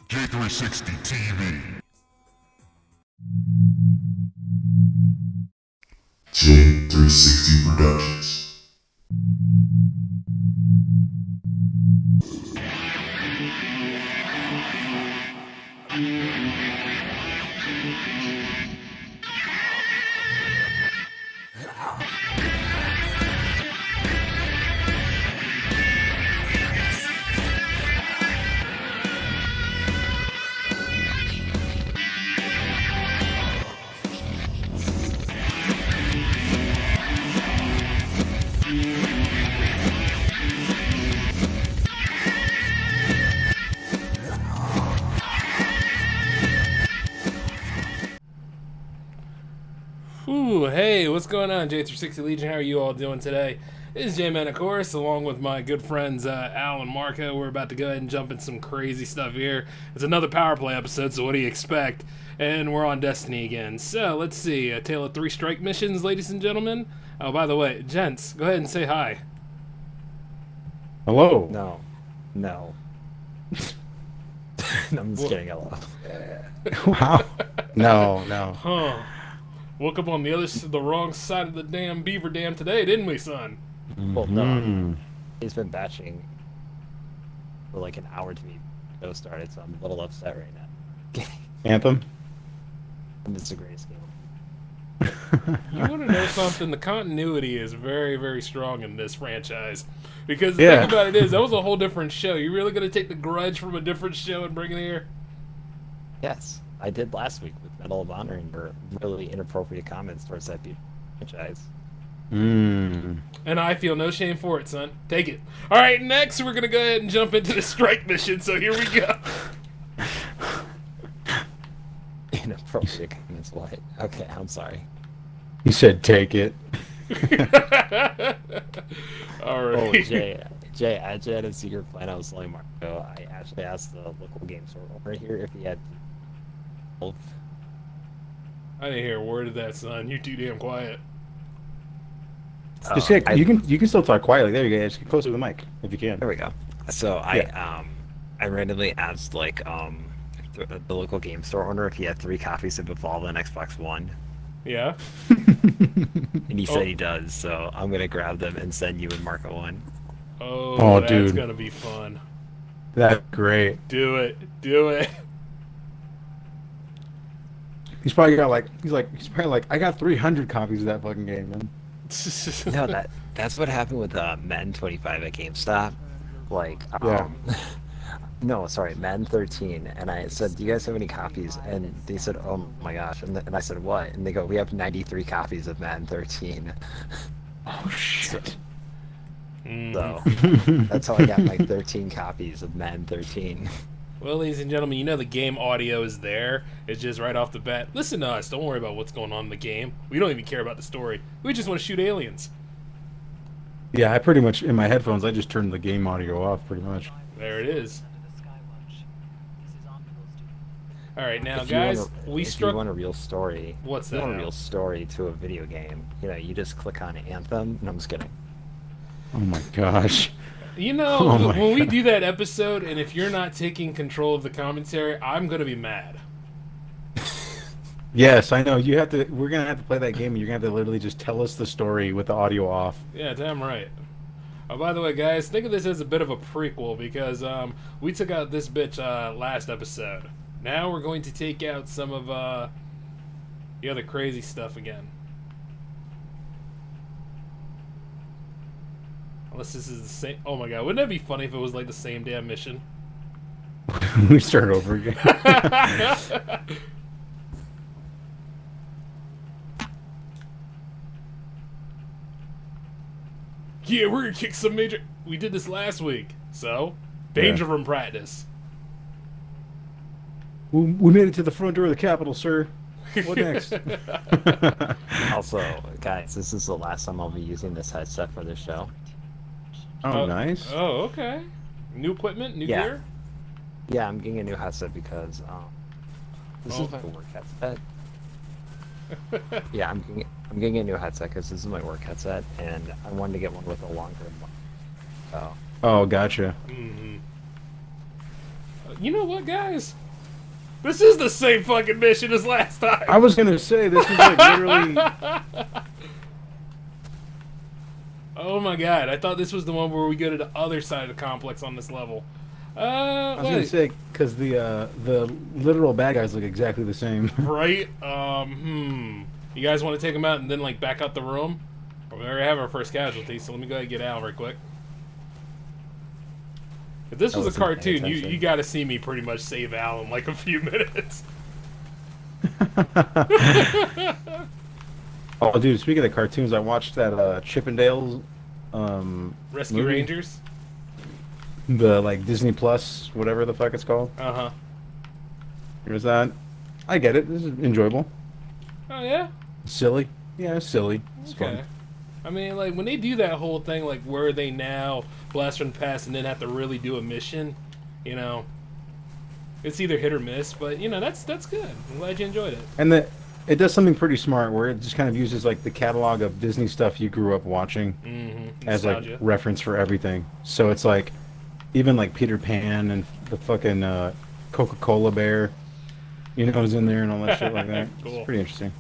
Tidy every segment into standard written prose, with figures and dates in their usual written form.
J360 TV. J360 Productions. Ooh, hey, what's going on, J360 Legion? How are you all doing today? This is J-Man, of course, along with my good friends Al and Marco. We're about to go ahead and jump in some crazy stuff here. It's another PowerPlay episode, so what do you expect? And we're on Destiny again. So, let's see. A tale of 3 strike missions, ladies and gentlemen. Oh, by the way, gents, go ahead and say hi. Hello. No. I'm just kidding. Hello. Wow. No. Huh. Woke up on the wrong side of the damn beaver dam today, didn't we, son? Well, no. He's been batching for like an hour to be show started, so I'm a little upset right now. Anthem? It's the greatest game. You want to know something? The continuity is very, very strong in this franchise. Because the thing about it is, that was a whole different show. You really going to take the grudge from a different show and bring it here? Yes, I did last week with Medal of Honor and your really inappropriate comments towards that franchise. And I feel no shame for it, son. Take it. All right, next we're going to go ahead and jump into the strike mission, so here we go. Inappropriate comments, what? Okay, I'm sorry. You said take it. All right. Oh, Jay, I actually had a secret plan. I was telling Marco. I actually asked the local game store over here if he had both. I didn't hear a word of that, son. You're too damn quiet. Just you can still talk quietly. There you go. Just get closer to the mic if you can. There we go. So I randomly asked like the local game store owner if he had 3 copies of Evolve on Xbox One. Yeah. And he said he does, so I'm gonna grab them and send you and Marco one. Oh, that's dude, gonna be fun. That's great. Do it. He's probably like I got 300 copies of that fucking game, man. No, that's what happened with Men 25 at GameStop. Like, no, sorry, Men 13. And I said, do you guys have any copies? And they said, oh my gosh. And I said, what? And they go, we have 93 copies of Men 13. Oh shit. So that's how I got my 13 copies of Men 13. Well, ladies and gentlemen, you know the game audio is there. It's just right off the bat. Listen to us. Don't worry about what's going on in the game. We don't even care about the story. We just want to shoot aliens. Yeah, I pretty much, in my headphones, I just turned the game audio off, pretty much. There it is. All right, now, guys, if you want a real story, What's that? If you want a real story to a video game, you just click on Anthem. No, I'm just kidding. Oh my gosh. You know, when we do that episode, and if you're not taking control of the commentary, I'm going to be mad. Yes, I know. We're gonna have to play that game, and you're gonna have to literally just tell us the story with the audio off. Yeah, damn right. Oh, by the way, guys, think of this as a bit of a prequel, because we took out this bitch last episode. Now we're going to take out some of the other crazy stuff again. Unless this is the same... Oh my god, wouldn't that be funny if it was like the same damn mission? We start over again. Yeah, we're gonna kick some major... We did this last week, so... Danger from practice. We made it to the front door of the Capitol, sir. What next? Also, guys, this is the last time I'll be using this headset for this show. Oh, nice. Oh, okay. New equipment, new gear? Yeah, I'm getting a new headset because this is my work headset. Yeah, I'm getting a new headset because this is my work headset, and I wanted to get one with a longer Oh. Oh, gotcha. Mm-hmm. You know what, guys? This is the same fucking mission as last time. I was gonna say this is like literally. Oh my god! I thought this was the one where we go to the other side of the complex on this level. I was gonna say because the literal bad guys look exactly the same. Right? You guys want to take them out and then like back out the room? We already have our first casualty, so let me go ahead and get out right quick. If this was a cartoon, you got to see me pretty much save Al in like a few minutes. Oh, dude! Speaking of cartoons, I watched that Chippendales Rescue movie. Rangers. The like Disney Plus, whatever the fuck it's called. Uh-huh. Was that? I get it. This is enjoyable. Oh yeah. Silly. Yeah, it's silly. It's Okay. fun. I mean, like when they do that whole thing, like where they now blast from the past and then have to really do a mission, you know, it's either hit or miss. But you know, that's good. I'm glad you enjoyed it. And it does something pretty smart where it just kind of uses like the catalog of Disney stuff you grew up watching as like Nostalgia. reference for everything. So it's like even like Peter Pan and the fucking Coca-Cola bear, you know, is in there and all that shit like that. Cool. It's pretty interesting.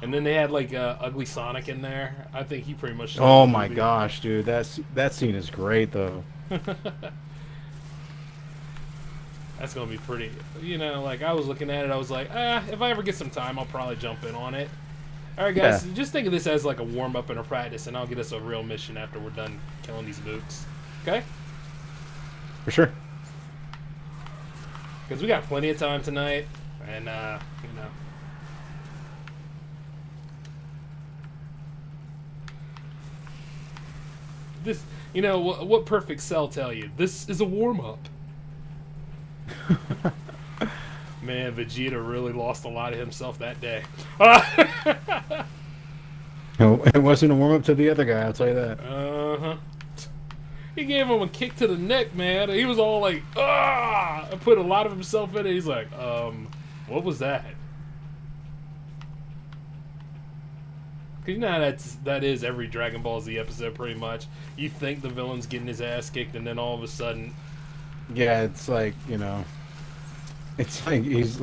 And then they had like Ugly Sonic in there. I think he pretty much. Oh my gosh, dude, that scene is great though. That's gonna be pretty. You know, like I was looking at it, I was like, if I ever get some time, I'll probably jump in on it. All right, guys, just think of this as like a warm up and a practice, and I'll get us a real mission after we're done killing these mooks. Okay? For sure. Because we got plenty of time tonight, and you know. This, you know, what Perfect Cell tell you? This is a warm up. Man, Vegeta really lost a lot of himself that day. No, it wasn't a warm up to the other guy. I'll tell you that. Uh-huh. He gave him a kick to the neck, man. He was all like, ah! Put a lot of himself in it. He's like, what was that? Cause you know how that is every Dragon Ball Z episode pretty much. You think the villain's getting his ass kicked, and then all of a sudden, Yeah, it's like, you know, it's like he's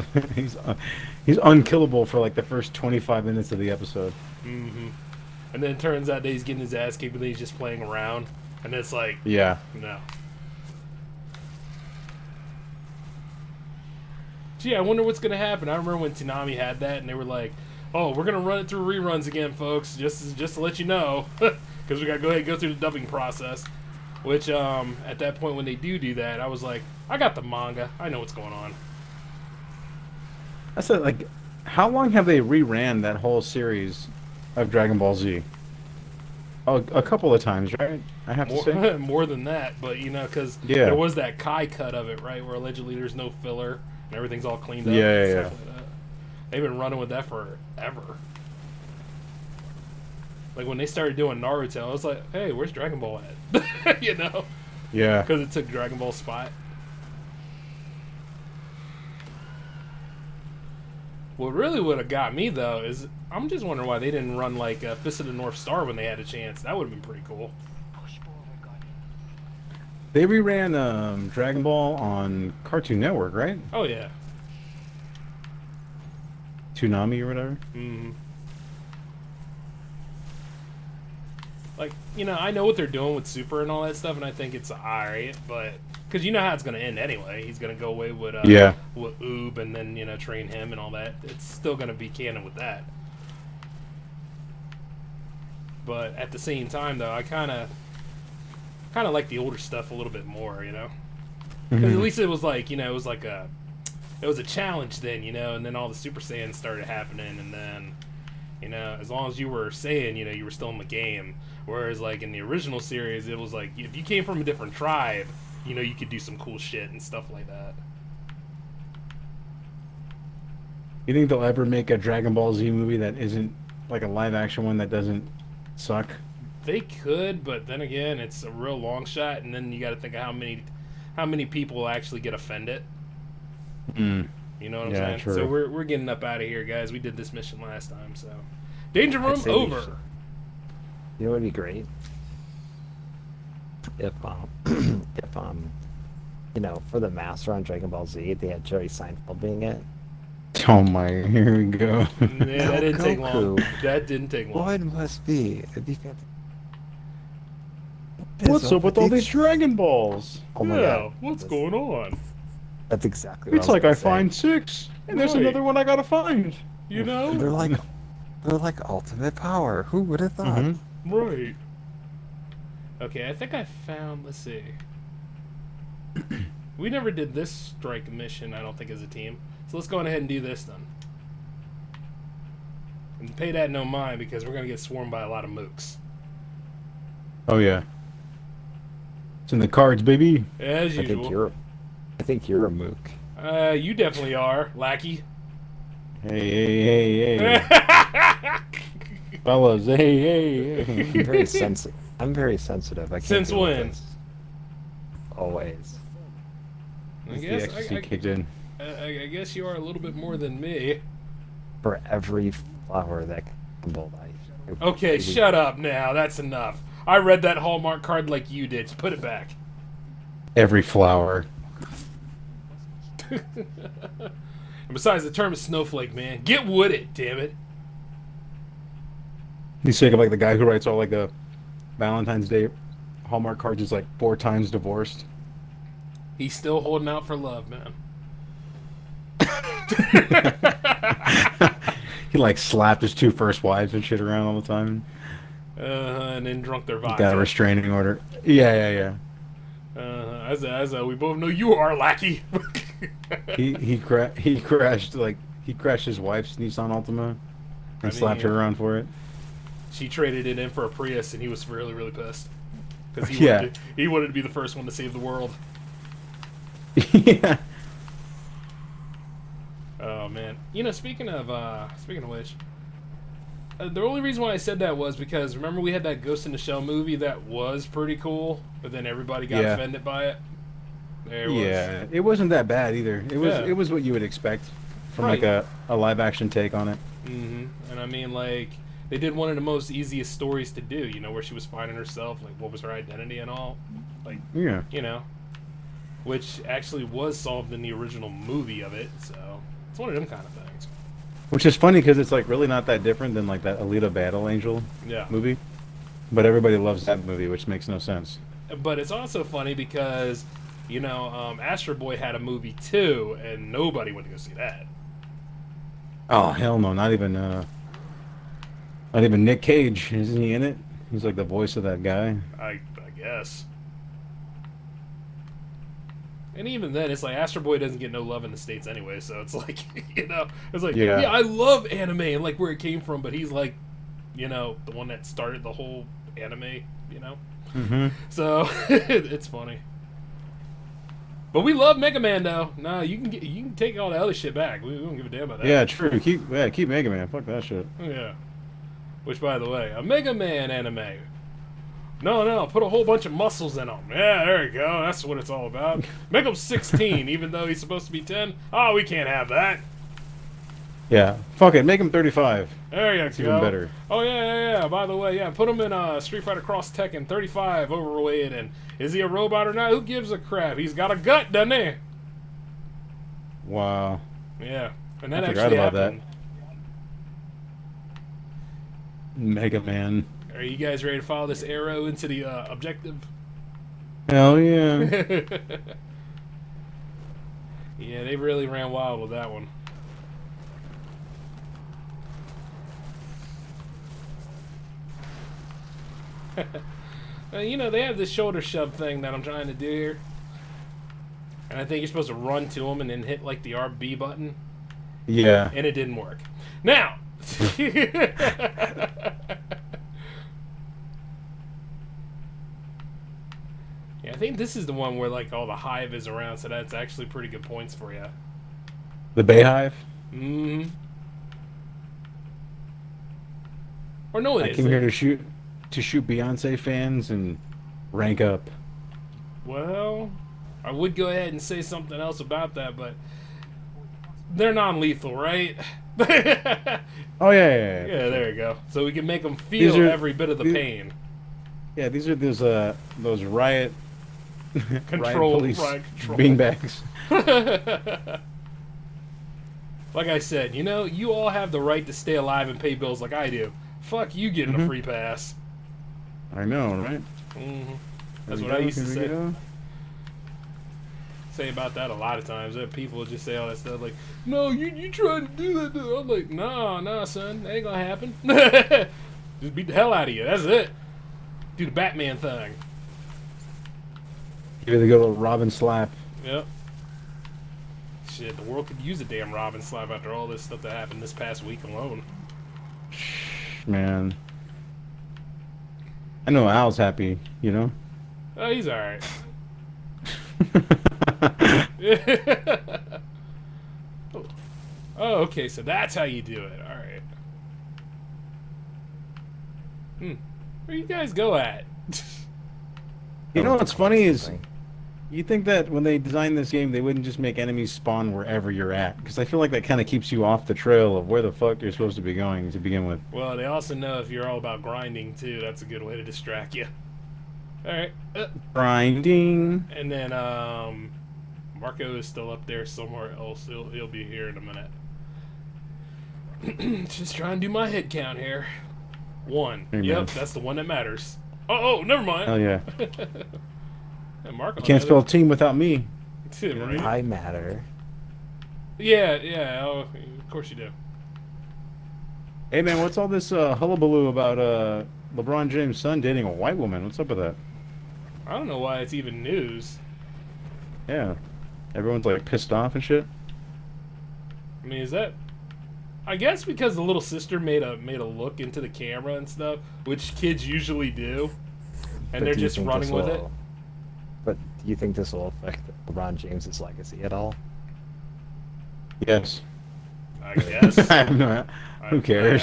unkillable for like the first 25 minutes of the episode. and then it turns out that he's getting his ass kicked, but then he's just playing around, and it's like, Yeah. no. Gee, I wonder what's gonna happen. I remember when Toonami had that, and they were like, "Oh, we're gonna run it through reruns again, folks, just to let you know, because we gotta go ahead and go through the dubbing process." Which, at that point when they do that, I was like, I got the manga. I know what's going on. That's like, how long have they reran that whole series of Dragon Ball Z? Oh, a couple of times, right? I have to say. More than that, but you know, because Yeah. there was that Kai cut of it, right, where allegedly there's no filler and everything's all cleaned up. Yeah, and yeah, stuff like that. They've been running with that forever. Like when they started doing Naruto, I was like, "Hey, where's Dragon Ball at?" You know, Yeah. because it took Dragon Ball's spot. What really would have got me though is I'm just wondering why they didn't run like Fist of the North Star when they had a chance. That would have been pretty cool. They reran Dragon Ball on Cartoon Network, right? Oh yeah. Toonami or whatever. Like, you know, I know what they're doing with Super and all that stuff, and I think it's alright, but because you know how it's going to end anyway. He's going to go away with with Oob and then, you know, train him and all that. It's still going to be canon with that. But at the same time, though, I kind of like the older stuff a little bit more, you know. Because at least it was like, you know, it was a challenge then, you know, and then all the Super Saiyans started happening, and then, you know, as long as you were Saiyan, you know, you were still in the game. Whereas, like, in the original series, it was like, if you came from a different tribe, you know, you could do some cool shit and stuff like that. You think they'll ever make a Dragon Ball Z movie that isn't like a live action one that doesn't suck? They could, but then again, it's a real long shot, and then you got to think of how many people actually get offended. You know what I'm saying? True. So we're getting up out of here, guys. We did this mission last time, so Danger Room say we over. should. You know what would be great? if if for the master on Dragon Ball Z, they had Jerry Seinfeld being it. Oh my, here we go. Yeah, that didn't take long. Goku. That didn't take long. What must be? It'd be fantastic. What's up with all these Dragon Balls? Oh my Yeah, god. what's going on? That's exactly what It's I was like gonna I say. find 6, and there's Right. another one I gotta find. You know? They're like ultimate power. Who would have thought? Mhm. Right. Okay, I think I found. Let's see. We never did this strike mission, I don't think, as a team. So let's go on ahead and do this then. And pay that no mind because we're gonna get swarmed by a lot of mooks. Oh yeah. It's in the cards, baby. As I usual. think you're a mook. You definitely are, lackey. Hey. Fellas, hey. I'm very sensitive. I'm very sensitive. I can't Since deal with when? this. Always. I The guess ecstasy kicked in. I guess you are a little bit more than me. For every flower that crumbled, I Okay, shut up now. That's enough. I read that Hallmark card like you did. Put it back. Every flower. And besides, the term is snowflake, man. Get with it, damn it. He's sick of like the guy who writes all like the Valentine's Day Hallmark cards is like 4 times divorced. He's still holding out for love, man. He like slapped his 2 first wives and shit around all the time. And then drunk their He got a vodka. restraining order. Yeah. As we both know, you are lackey. He crashed his wife's Nissan Altima and slapped her around for it. She traded it in for a Prius, and he was really, really pissed because Yeah. he wanted to be the first one to save the world. Yeah. Oh man, speaking of which, the only reason why I said that was because remember we had that Ghost in the Shell movie that was pretty cool, but then everybody got Yeah. offended by it. There it was. Yeah, it wasn't that bad either. Yeah. It was what you would expect from Right. like a live action take on it. And I mean, like, they did one of the most easiest stories to do, where she was finding herself, like, what was her identity and all. Like, Yeah. which actually was solved in the original movie of it, so it's one of them kind of things. Which is funny because it's like really not that different than like that Alita Battle Angel Yeah. movie. But everybody loves that movie, which makes no sense. But it's also funny because, Astro Boy had a movie too, and nobody went to go see that. Oh hell no, not even Nick Cage. Isn't he in it? He's like the voice of that guy. I guess. And even then, it's like Astro Boy doesn't get no love in the States anyway, so it's like, it's like, Yeah. I love anime and like where it came from, but he's like, the one that started the whole anime, Mm-hmm. So it's funny. But we love Mega Man though. Nah, you can take all the other shit back. We don't give a damn about that. Yeah, true. Keep Mega Man. Fuck that shit. Yeah. Which, by the way, a Mega Man anime. No, put a whole bunch of muscles in him. Yeah, there you go. That's what it's all about. Make him 16, even though he's supposed to be 10. Oh, we can't have that. Yeah. Fuck it. Make him 35. There you That's go. even better. Oh, yeah. By the way, put him in Street Fighter Cross Tekken, 35, overweight, and is he a robot or not? Who gives a crap? He's got a gut, doesn't he? Wow. Yeah. And that I forgot actually about that. happened. Mega Man. Are you guys ready to follow this arrow into the objective? Hell yeah. Yeah, they really ran wild with that one. They have this shoulder shove thing that I'm trying to do here. And I think you're supposed to run to them and then hit like the RB button. Yeah. And it didn't work. Now! Yeah, I think this is the one where like all the hive is around, so that's actually pretty good points for you. The Bayhive. Mm-hmm. Or no, it I isn't. came here to shoot Beyonce fans and rank up. Well, I would go ahead and say something else about that, but they're non-lethal, right? Oh yeah. Yeah, there you go. So we can make them feel These are- every bit of the these- pain. Yeah, these are those riot Control, police riot control. beanbags. Like I said, you know, you all have the right to stay alive and pay bills like I do. Fuck you getting a free pass. I know, right? That's Here what we I used to here we say. go. Say about that a lot of times. People just say all that stuff like, "No, you trying to do that?" I'm like, "Nah, son, that ain't gonna happen." Just beat the hell out of you. That's it. Do the Batman thing. Give it a good little Robin slap. Yep. Shit, the world could use a damn Robin slap after all this stuff that happened this past week alone. Man. I know Al's happy, you know? Oh, he's alright. Oh, okay, so that's how you do it. Alright. Where you guys go at? You know what's funny is, you think that when they designed this game, they wouldn't just make enemies spawn wherever you're at? Because I feel like that kind of keeps you off the trail of where the fuck you're supposed to be going to begin with. Well, they also know if you're all about grinding, too, that's a good way to distract you. Alright. Grinding. And then, Marco is still up there somewhere else. He'll be here in a minute. Just trying to do my head count here. 1. Hey, Yep, man. that's the one that matters. Oh, never mind. Hell yeah. And Marco, You can't spell team without me. right? I matter. Yeah. Oh, of course you do. Hey man, what's all this hullabaloo about LeBron James' son dating a white woman? What's up with that? I don't know why it's even news. Yeah. Everyone's like pissed off and shit. I mean, is that? I guess because the little sister made a look into the camera and stuff, which kids usually do, and But they're do you just think running this with it. will- But do you think this will affect LeBron James's legacy at all? Yes. I guess. I have no. Who cares?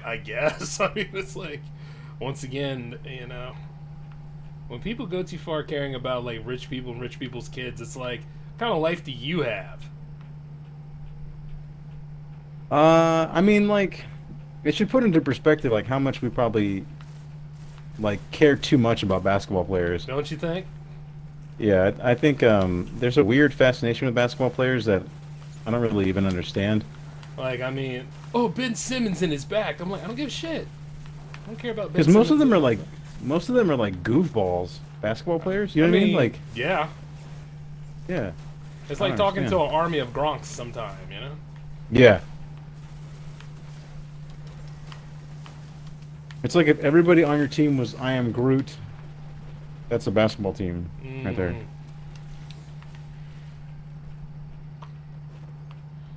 I guess. I mean, it's like, once again, you know, when people go too far caring about like rich people and rich people's kids, it's like, what kind of life do you have? I mean, like, it should put into perspective like how much we probably like care too much about basketball players. Don't you think? Yeah, I think there's a weird fascination with basketball players that I don't really even understand. Like, I mean, oh, Ben Simmons in his back. I'm like, I don't give a shit. I don't care about Ben Because Simmons. most of them are like goofballs, basketball players. You know what I mean? Like, yeah. yeah, It's I like don't talking to understand. an army of Gronks sometime, you know? yeah. It's like if everybody on your team was I Am Groot. That's a basketball team right there.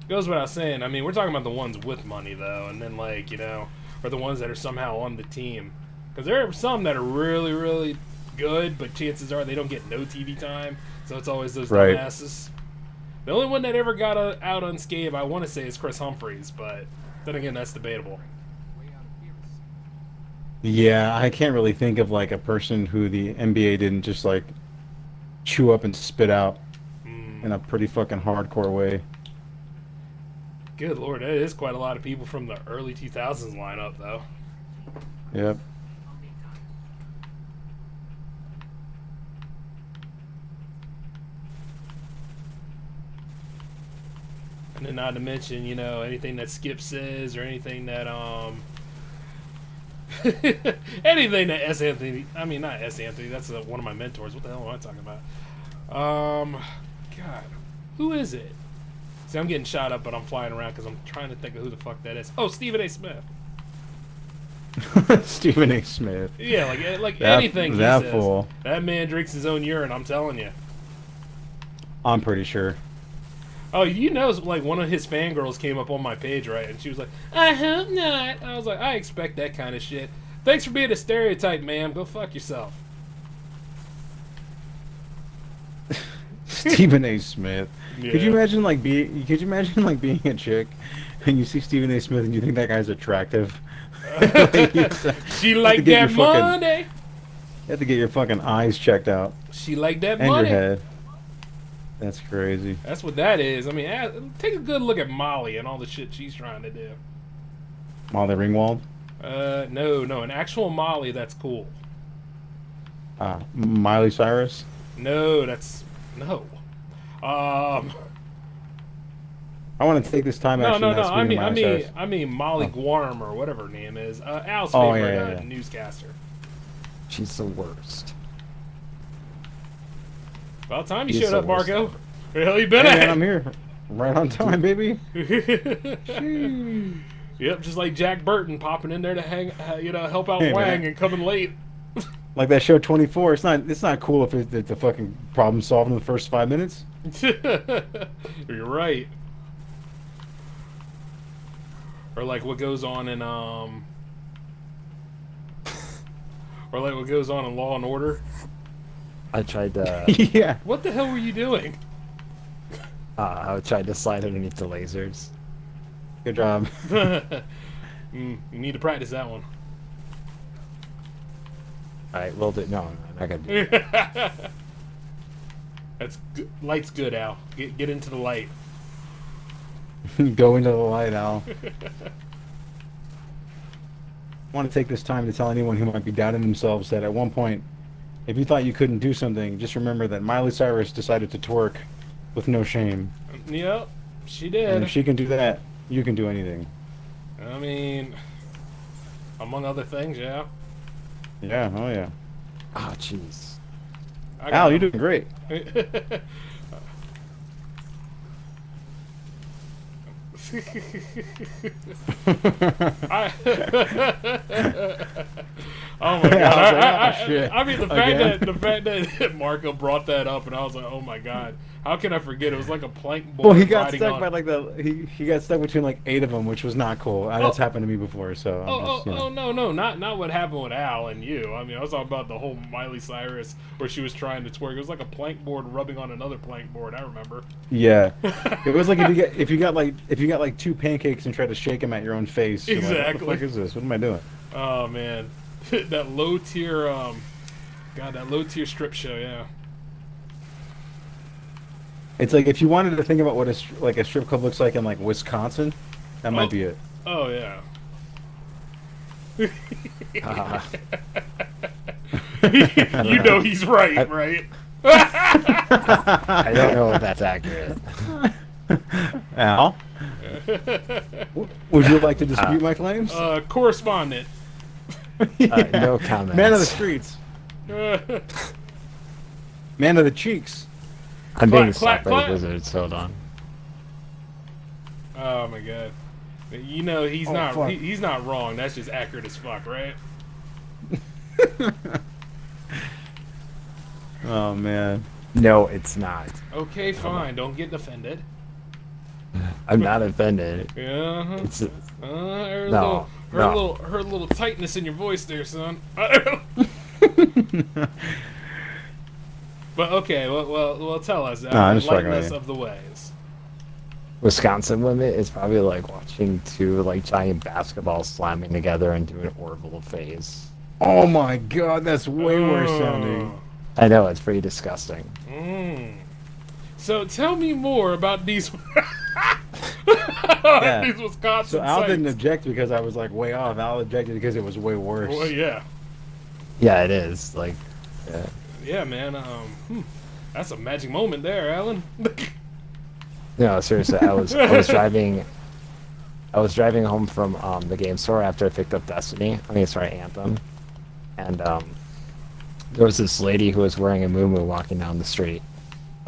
Goes without saying. I mean, we're talking about the ones with money, though, and then, like, you know, or the ones that are somehow on the team. Because there are some that are really, really good, but chances are they don't get no TV time, so it's always those Right. dumbasses. The only one that ever got out unscathed, I want to say, is Chris Humphries, but then again, that's debatable. Yeah, I can't really think of like a person who the NBA didn't just like chew up and spit out in a pretty fucking hardcore way. Good lord, that is quite a lot of people from the early 2000s lineup, though. Yep. And then not to mention, you know, anything that Skip says or anything that, anything that S. Anthony, I mean, not S. Anthony, that's one of my mentors. What the hell am I talking about? God, who is it? See, I'm getting shot up, but I'm flying around because I'm trying to think of who the fuck that is. Oh, Stephen A. Smith. Stephen A. Smith. Yeah, like That- anything he that says. fool. That man drinks his own urine, I'm telling you. I'm pretty sure. Oh, you know, like, one of his fangirls came up on my page, right? And she was like, I hope not. I was like, I expect that kind of shit. Thanks for being a stereotype, ma'am. Go fuck yourself. Stephen A. Smith. Yeah. Could you imagine like being a chick and you see Stephen A. Smith and you think that guy's attractive? She like get that your fucking- money. You have to get your fucking eyes checked out She like that and money. your head. That's crazy. That's what that is. I mean, take a good look at Molly and all the shit she's trying to do. Molly Ringwald. No, an actual Molly that's cool. Miley Cyrus. No, that's no. Um, I want to take this time. no, Actually, no, no. not speaking of Miley Cyrus. I mean Molly Oh. Guarm or whatever her name is. Al's Oh, favorite yeah, yeah. newscaster. She's the worst. About time you She's showed the up, worst Marco. ever. Where the hell you been Hey, at? man, I'm here, right on time, baby. Yep, just like Jack Burton popping in there to help out Hey, Wang man. and coming late. Like that show 24. It's not cool if it's a fucking problem solved in the first 5 minutes. You're right. Or like what goes on in or like what goes on in Law and Order. I tried to Yeah. What the hell were you doing? I tried to slide underneath the lasers. Good job. You need to practice that one. Alright, we'll do. No, I'm not gonna do it. That's good. Light's good, Al. Get into the light. Go into the light, Al. I want to take this time to tell anyone who might be doubting themselves that at one point, if you thought you couldn't do something, just remember that Miley Cyrus decided to twerk with no shame. Yep, she And did. if she can do that, you can do anything. I mean, among other things, yeah. Yeah, oh yeah. Oh, jeez. I Al, got you're doing great. I, oh my god! Shit. I mean, Again? the fact that Marco brought that up, and I was like, oh my god, how can I forget? It was like a plank board. Well, he got riding stuck on... by like he got stuck between like 8 of them, which was not cool. That's happened to me before, so. Oh no, not what happened with Al and you. I mean, I was talking about the whole Miley Cyrus where she was trying to twerk. It was like a plank board rubbing on another plank board. I remember. Yeah, it was like if you got like 2 pancakes and tried to shake them at your own face. You're like, Exactly. what the fuck is this? What am I doing? Oh man, that low tier, that low tier strip show, yeah. It's like if you wanted to think about what a strip club looks like in like Wisconsin, that might be it. Oh yeah. You know he's right, right? I don't know if that's accurate. Al, would you like to dispute my claims? Correspondent. No comments. Man of the streets, man of the cheeks. I'm being Clap, stopped by clap. wizards. Hold on. Oh my god. You know he's Oh, not fuck. he's not wrong. That's just accurate as fuck, right? Oh man. No, it's not. Okay, fine. Don't get offended. I'm not offended. Yeah. It's Her No, her little tightness in your voice there, son. But okay, well, tell us. I'm just fucking Enlighten with us you. of the ways. Wisconsin women is probably like watching 2 like giant basketballs slamming together and doing an orbital phase. Oh my god, that's way worse sounding. I know, it's pretty disgusting. So tell me more about these. Yeah. These Wisconsin So Al didn't sites. object because I was like way off. Al objected because it was way worse. Well, yeah, Yeah, it is. Like, yeah, man. That's a magic moment there, Alan. no, seriously, I was driving home from the game store after I picked up Destiny. Anthem, and there was this lady who was wearing a muumuu walking down the street.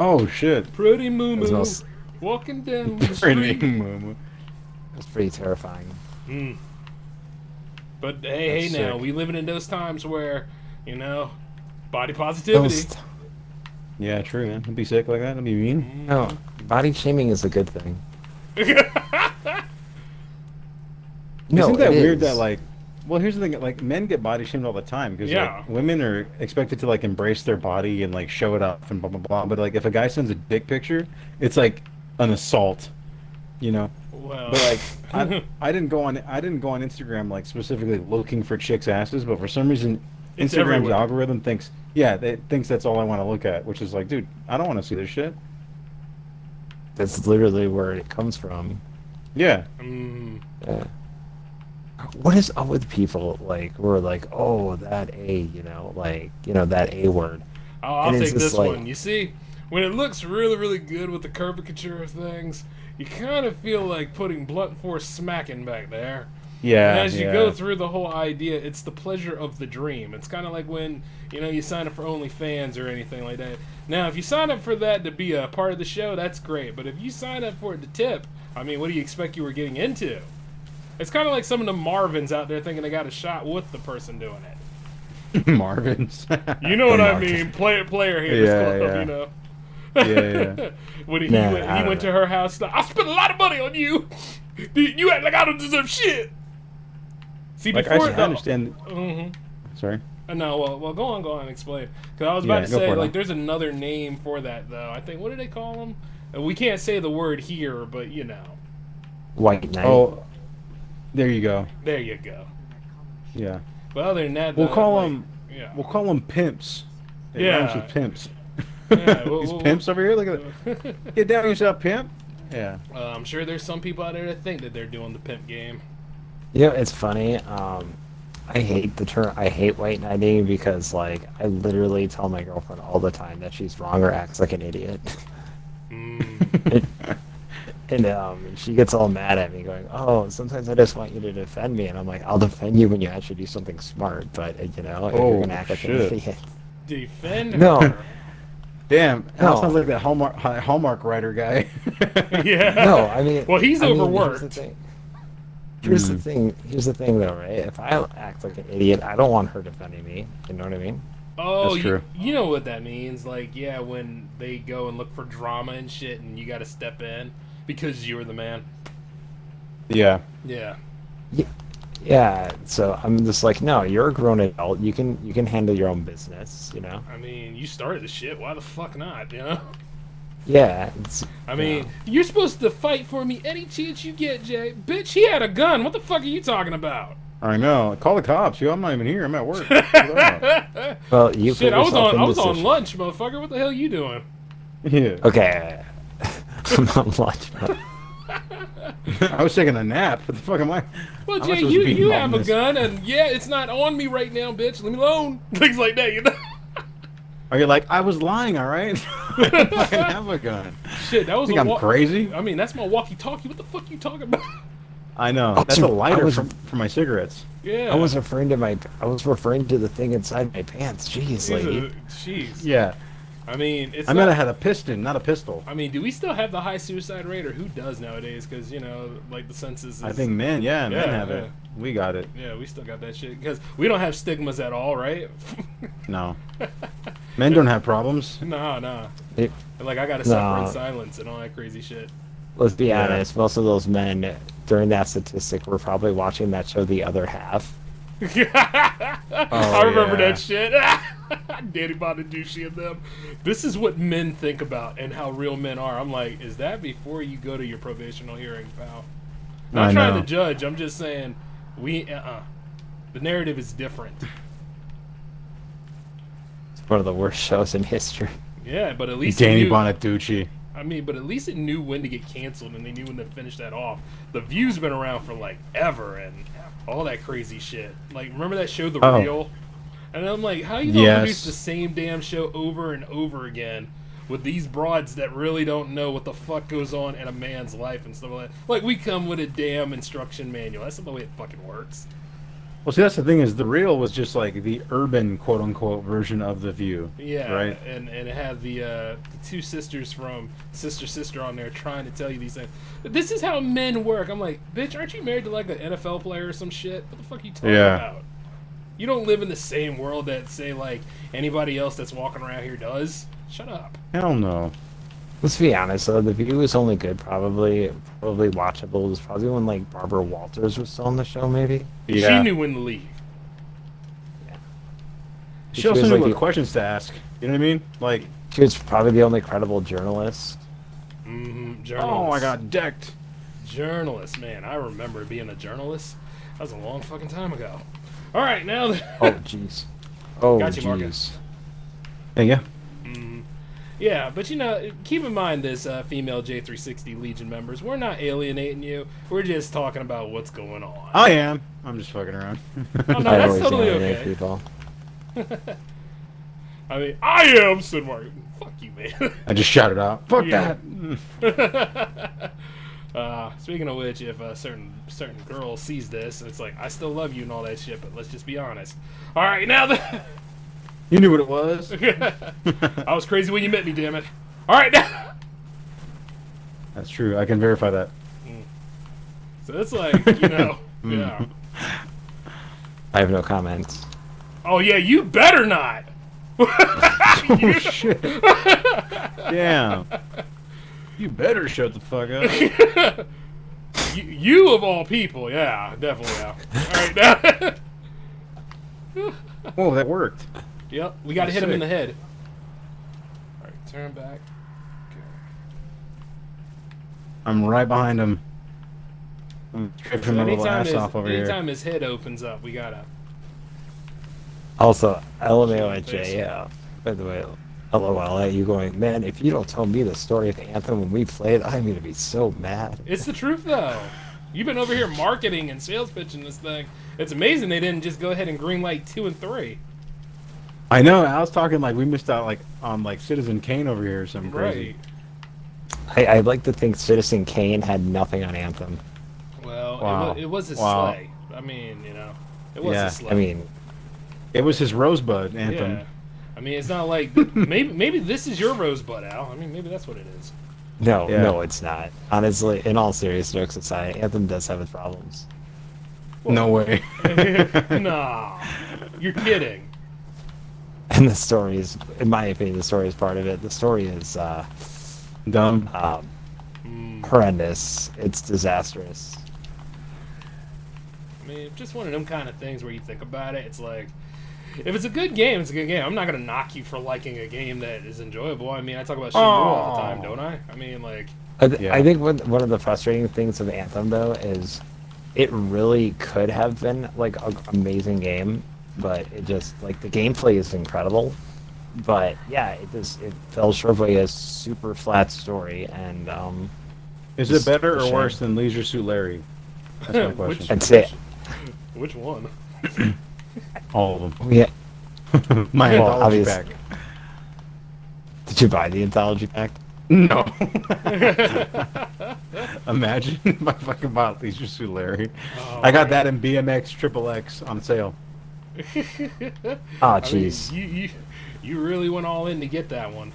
Oh shit. Pretty It moo was, moo most, walking down the Pretty street. moo-moo. it was pretty terrifying. But hey, That's now sick. we living in those times where, body positivity. Those- Yeah, true, man. Don't be sick like that. Don't be mean. No, body shaming is a good thing. No, Isn't that it weird is. that like? Well, here's the thing. Like, men get body shamed all the time because Yeah. like, women are expected to like embrace their body and like show it off and blah blah blah. But like, if a guy sends a dick picture, it's like an assault, you know. Well, But like, I didn't go on Instagram like specifically looking for chicks' asses, but for some reason, It's Instagram's everywhere. algorithm thinks it thinks that's all I want to look at, which is like, dude, I don't want to see this shit. That's literally where it comes from. Yeah. Yeah. What is up with people like who are like, oh, that A, that A word. I'll And it's take just this like- one. You see, when it looks really, really good with the caricature of things, you kind of feel like putting blunt force smacking back there. Yeah. And as you yeah. go through the whole idea, it's the pleasure of the dream. It's kind of like when, you sign up for OnlyFans or anything like that. Now, if you sign up for that to be a part of the show, that's great. But if you sign up for it to tip, I mean, what do you expect you were getting into? It's kind of like some of the Marvins out there thinking they got a shot with the person doing it. Marvin's. You know what I mean? Player here, Yeah, yeah. you know. Yeah. When he Nah, went, I he don't went to know. her house. I spent a lot of money on you. You act like I don't deserve shit. See, Like, before I understand. Mm-hmm. Sorry. No, well, go on, and explain. Because I was about Yeah, to go say, for it, like, Al. there's another name for that, though. I think, what do they call them? We can't say the word here, but you know. White Knight. Oh, there you go. There you go. Yeah. But other than that, We'll though, call like, them. Yeah. We'll call them pimps. It Yeah. rhymes with pimps. Yeah, These pimps over here. Look at that. Get down yourself, pimp. Yeah. I'm sure there's some people out there that think that they're doing the pimp game. It's funny. I hate the term. I hate white knighting because, like, I literally tell my girlfriend all the time that she's wrong or acts like an idiot. And she gets all mad at me, going, "Oh, sometimes I just want you to defend me," and I'm like, "I'll defend you when you actually do something smart." But if Oh, you're gonna act like shit. an idiot, Defend No. her. Damn. That No. sounds like that Hallmark writer guy. Yeah. no, I mean, Well, he's I mean, overworked. Here's the thing. Here's the thing, though, right? If I act like an idiot, I don't want her defending me. You know what I mean? Oh, That's true. you know what that means. Like, yeah, when they go and look for drama and shit and you got to step in because you're the man. Yeah. Yeah. Yeah. So I'm just like, no, you're a grown adult. You can handle your own business. You know? I mean, you started the shit. Why the fuck not, you know? Yeah. It's, I mean, you're supposed to fight for me any chance you get, Jay. Bitch, he had a gun. What the fuck are you talking about? I know. Call the cops. Yo, I'm not even here. I'm at work. What's up? well, you Shit, put I was yourself on in I this was on situ- lunch, motherfucker. What the hell are you doing? Yeah. Okay. I'm on lunch. I was taking a nap. What the fuck am I? Well, How am I Jay, supposed to be you involved have in a this? gun, and yeah, it's not on me right now, bitch. Leave me alone. Things like that, you know? Are you like, I was lying, all right? I didn't fucking have a gun. Shit, that was Think I'm crazy? I mean, that's my walkie-talkie. What the fuck you talking about? I know. I That's a was- lighter I was- for my cigarettes. Yeah. I was referring to the thing inside my pants. Jeez, lady. Jeez. Yeah. I mean, it's I not, meant I had a piston, not a pistol. I mean, do we still have the high suicide rate, or who does nowadays? Because, you know, like the census is... I think men have yeah. it. We got it. Yeah, we still got that shit. Because we don't have stigmas at all, right? No. Men don't have problems. Nah. It- Like, I gotta suffer in No. silence and all that crazy shit. Let's be Yeah. honest. Most of those men during that statistic were probably watching that show The Other Half. I remember yeah. that shit. Danny Bonaducci and them. This is what men think about and how real men are. I'm like, is that before you go to your probational hearing, pal? Not I trying know. to judge. I'm just saying, the narrative is different. It's one of the worst shows in history. Yeah, but at least Danny it knew, Bonaducci. I mean, but at least it knew when to get canceled and they knew when to finish that off. The View's been around for like ever and all that crazy shit. Like, remember that show, The Oh. Real? And I'm like, how you gonna Yes. produce the same damn show over and over again with these broads that really don't know what the fuck goes on in a man's life and stuff like that? Like, we come with a damn instruction manual. That's not the way it fucking works. Well, see, that's the thing is, The Real was just like the urban, quote-unquote, version of The View. Yeah, Right? and it had the two sisters from Sister on there trying to tell you these things. This is how men work. I'm like, bitch, aren't you married to like an NFL player or some shit? What the fuck are you talking Yeah. about? You don't live in the same world that, say, like, anybody else that's walking around here does. Shut up. Hell no. Let's be honest, though. The View was only good, probably watchable. It was probably when, like, Barbara Walters was still on the show, maybe. Yeah. She knew when to leave. She She also was knew like what the- questions to ask. You know what I mean? Like, She was probably the only credible journalist. Journalist. oh, I got decked. Journalist, man. I remember being a journalist. That was a long fucking time ago. All right, now... Oh, jeez. Oh, Got you, Marcus. jeez. Yeah. Yeah, but you know, keep in mind this, female J360 Legion members. We're not alienating you. We're just talking about what's going on. I am. I'm just fucking around. Oh, no, I that's always totally alienate okay. people. I mean, I am, said Mark. Fuck you, man. I just shouted out, "Fuck Yeah. that!" Speaking of which, if a certain girl sees this, it's like, I still love you and all that shit, but let's just be honest. All right, now that You knew what it was. I was crazy when you met me, damn it. All right, now. That's true. I can verify that. So it's like, you know, yeah. I have no comments. Oh yeah, you better not. Oh shit! Damn. You better shut the fuck up. You of all people, yeah, definitely. Yeah. All right, now. Oh, that worked. Yep, we got to That's hit him in the sick. head. All right, turn back. I'm right behind him. I'm tripping my little ass off over here. Anytime his head opens up, we gotta. Also, LMAO at J, by the way, LOL at you going, man, if you don't tell me the story of Anthem when we played, I'm going to be so mad. It's the truth, though. You've been over here marketing and sales pitching this thing. It's amazing they didn't just go ahead and greenlight 2 and 3. I know. I was talking like we missed out like on like Citizen Kane over here or something crazy. Right. I'd like to think Citizen Kane had nothing on Anthem. Well, Wow. it was his Wow. sleigh. I mean, you know, it was Yeah. his sleigh. I mean, It was his Rosebud anthem. yeah. I mean, it's not like maybe this is your rosebud, Al. I mean, maybe that's what it is. no, Yeah. no, it's not. Honestly, in all serious jokes aside, Anthem does have its problems. No way. Nah, you're kidding. And the story is, in my opinion, the story is part of it. The story is Dumb. horrendous. It's disastrous. I mean, just one of them kind of things where you think about it. It's like, if it's a good game, it's a good game. I'm not gonna knock you for liking a game that is enjoyable. I mean, I talk about Shenmue all the time, don't I? I mean, like, Yeah. I think one of the frustrating things of Anthem, though, is it really could have been like an amazing game, but it just like the gameplay is incredible, but yeah, it fell short of a super flat story, and Is it better or shame. worse than Leisure Suit Larry? That's my question. I'd say which one? All of them. yeah. My Well, anthology obvious- pack. Did you buy the anthology pack? No. Imagine if I fucking bought Leisure Suit Larry. Oh, I got that in BMX Triple X on sale. Oh, I mean, jeez. you really went all in to get that one.